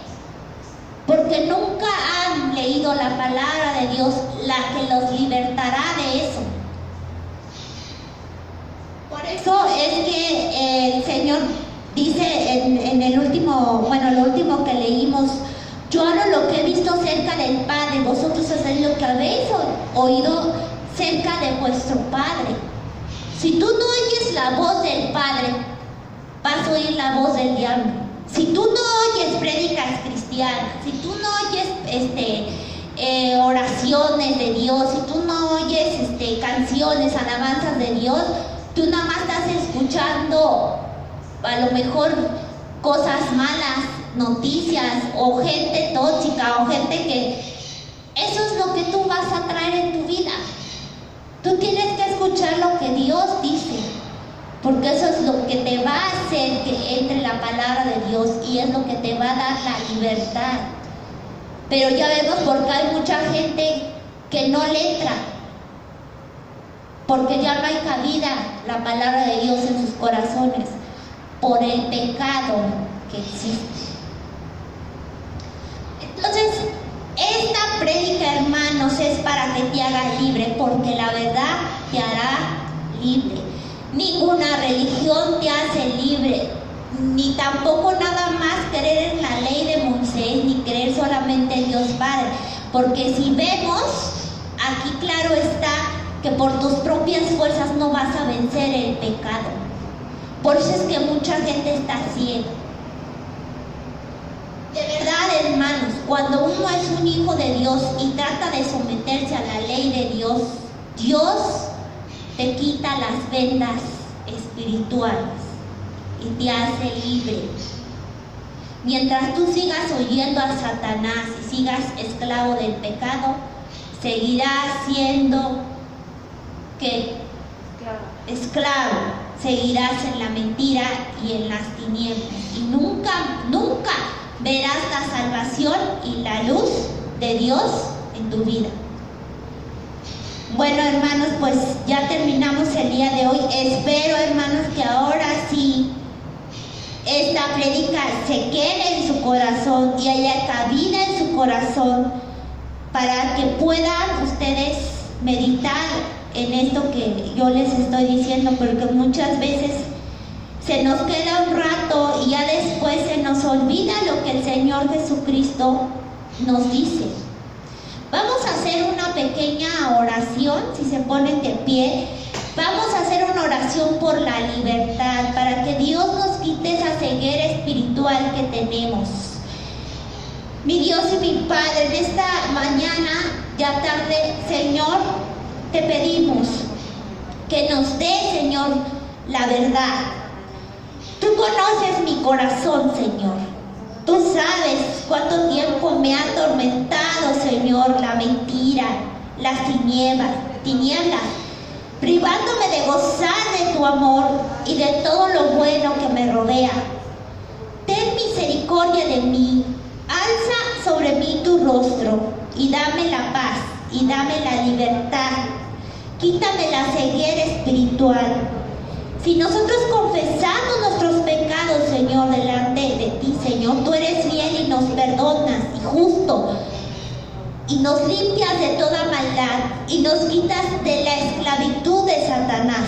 Porque nunca han leído la palabra de Dios, la que los libertará de eso. Por eso es que el Señor dice en el último, lo último que leímos: yo hablo lo que he visto cerca del Padre, vosotros hacéis lo que habéis oído cerca de vuestro Padre. Si tú no oyes la voz del Padre, vas a oír la voz del diablo. Si tú no oyes prédicas cristianas, si tú no oyes oraciones de Dios, si tú no oyes canciones, alabanzas de Dios, tú nada más estás escuchando a lo mejor cosas malas, noticias, o gente tóxica, o gente que... Eso es lo que tú vas a traer en tu vida. Tú tienes que escuchar lo que Dios dice, porque eso es lo que te va a hacer que entre la palabra de Dios y es lo que te va a dar la libertad. Pero ya vemos porque hay mucha gente que no le entra, porque ya no hay cabida la palabra de Dios en sus corazones por el pecado que existe. Entonces, esta prédica, hermanos, es para que te hagas libre, porque la verdad te hará libre. Ninguna religión te hace libre, ni tampoco nada más creer en la ley de Moisés, ni creer solamente en Dios Padre, porque si vemos, aquí claro está que por tus propias fuerzas no vas a vencer el pecado. Por eso es que mucha gente está ciega. De verdad, hermanos, cuando uno es un hijo de Dios y trata de someterse a la ley de Dios, Dios te quita las vendas espirituales y te hace libre. Mientras tú sigas oyendo a Satanás y sigas esclavo del pecado, seguirás siendo esclavo, seguirás en la mentira y en las tinieblas y nunca verás la salvación y la luz de Dios en tu vida. Bueno, hermanos, pues ya terminamos el día de hoy. Espero, hermanos, que ahora sí esta prédica se quede en su corazón y haya cabida en su corazón para que puedan ustedes meditar en esto que yo les estoy diciendo, porque muchas veces se nos queda un rato y ya después se nos olvida lo que el Señor Jesucristo nos dice. Vamos a hacer una pequeña oración, si se ponen de pie. Vamos a hacer una oración por la libertad, para que Dios nos quite esa ceguera espiritual que tenemos. Mi Dios y mi Padre, en esta mañana, ya tarde, Señor, te pedimos que nos dé, Señor, la verdad. Tú conoces mi corazón, Señor. Tú sabes cuánto tiempo me ha atormentado, Señor, la mentira, las tinieblas, privándome de gozar de tu amor y de todo lo bueno que me rodea. Ten misericordia de mí, alza sobre mí tu rostro y dame la paz y dame la libertad. Quítame la ceguera espiritual. Si nosotros confesamos nuestros pecados, Señor, delante de ti, Señor, tú eres fiel y nos perdonas y justo, y nos limpias de toda maldad y nos quitas de la esclavitud de Satanás.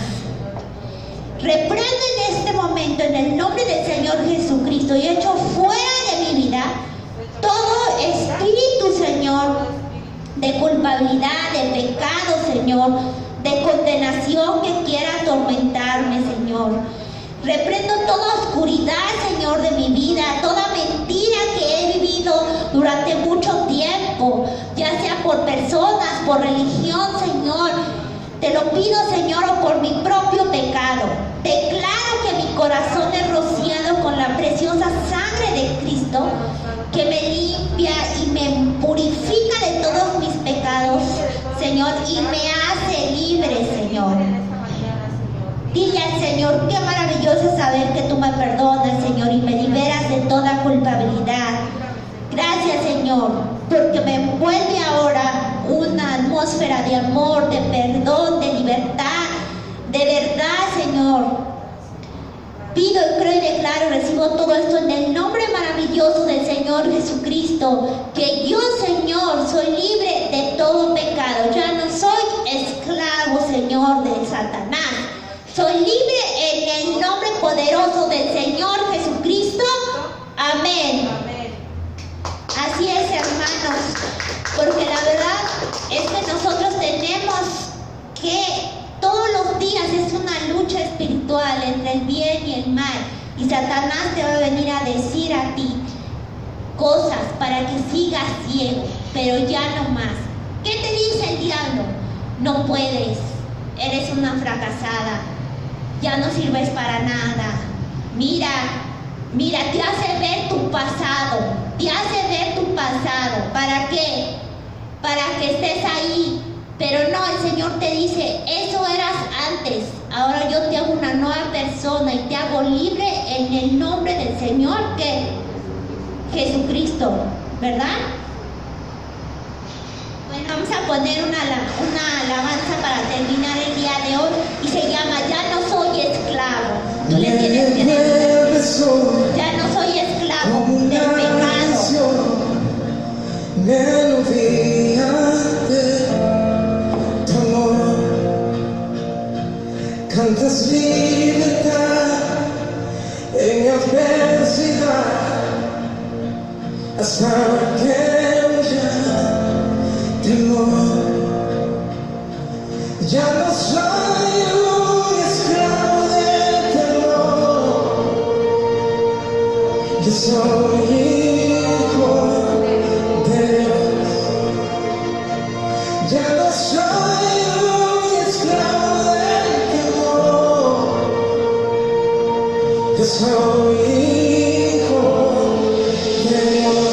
Reprendo en este momento, en el nombre del Señor Jesucristo, y echo fuera de mi vida todo espíritu, Señor, de culpabilidad, de pecado, Señor, de condenación que quiera atormentarme, Señor. Reprendo toda oscuridad, Señor, de mi vida, toda mentira que he vivido durante mucho tiempo, ya sea por personas, por religión, Señor. Te lo pido, Señor, o por mi propio pecado. Declaro que mi corazón es rociado con la preciosa sangre de Cristo, que me limpia y me purifica de todos mis pecados, Señor, y me hace libre, Señor. Dile al Señor, qué maravilloso es saber que tú me perdonas, Señor, y me liberas de toda culpabilidad. Gracias, Señor, porque me envuelve ahora una atmósfera de amor, de perdón, de libertad, de verdad, Señor. Pido y creo y declaro, recibo todo esto en el nombre maravilloso del Señor Jesucristo, que yo, Señor, soy libre de todo pecado. Ya no soy esclavo, Señor, de Satanás. Soy libre en el nombre poderoso del Señor Jesucristo. Amén. Así es, hermanos, porque la verdad es que nosotros tenemos que todos los días es una lucha espiritual entre el bien y el mal, y Satanás te va a venir a decir a ti cosas para que sigas ciego, pero ya no más. ¿Qué te dice el diablo? No puedes, eres una fracasada, ya no sirves para nada. Mira, te hace ver tu pasado, ¿para qué? Para que estés ahí. Pero no, el Señor te dice, eso eras antes, ahora yo te hago una nueva persona y te hago libre en el nombre del Señor, que Jesucristo, ¿verdad? Bueno, vamos a poner una alabanza para terminar el día de hoy, y se llama Ya no soy esclavo. Tú le tienes que decir, ya no soy esclavo del pecado. Melodía de tu amor, cantas libertad en adversidad, hasta que ya temor. Ya no soy un esclavo del temor, yo soy hijo de Dios. Ya no soy un esclavo del temor, yo soy hijo de Dios.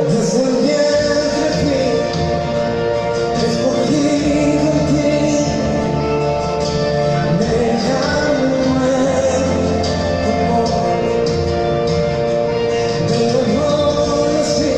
Desde el vientre fui escogido en ti, me llamé amor, de nuevo nací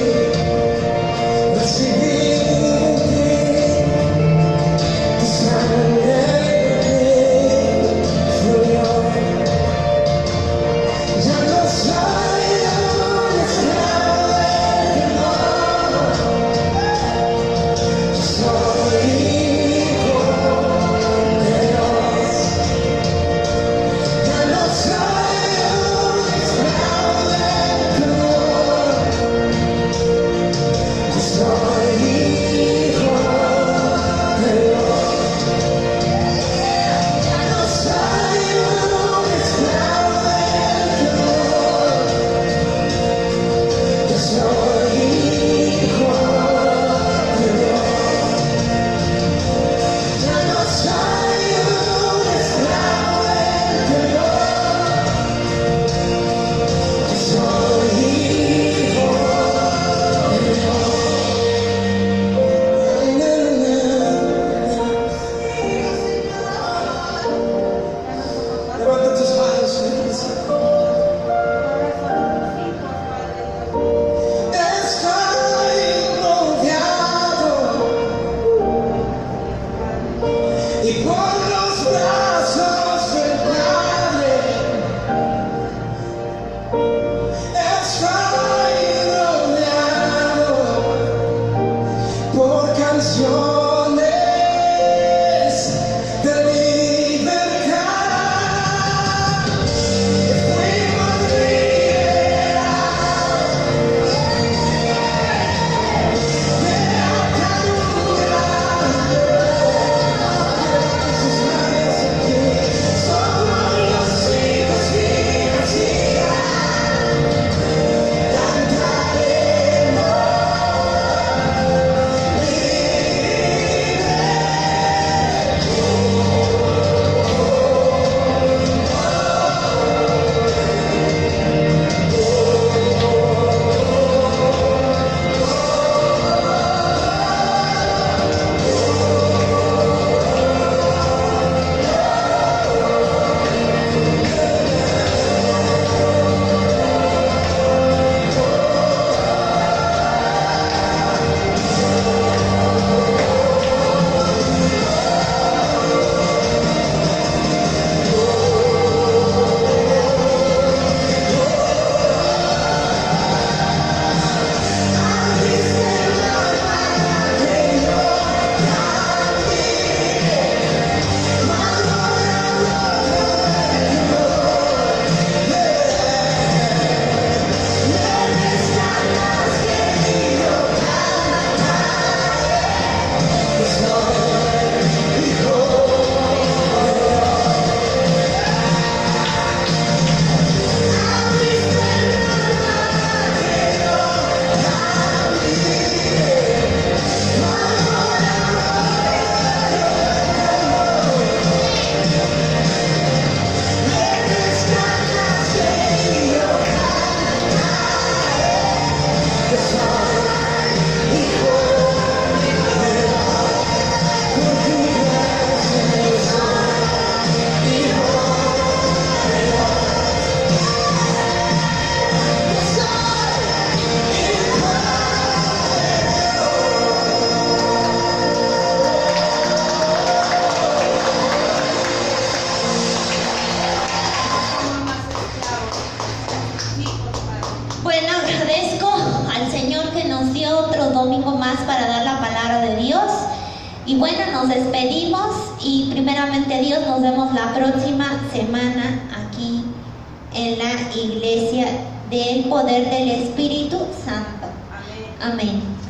Y bueno, nos despedimos y primeramente Dios, nos vemos la próxima semana aquí en la iglesia del poder del Espíritu Santo. Amén. Amén.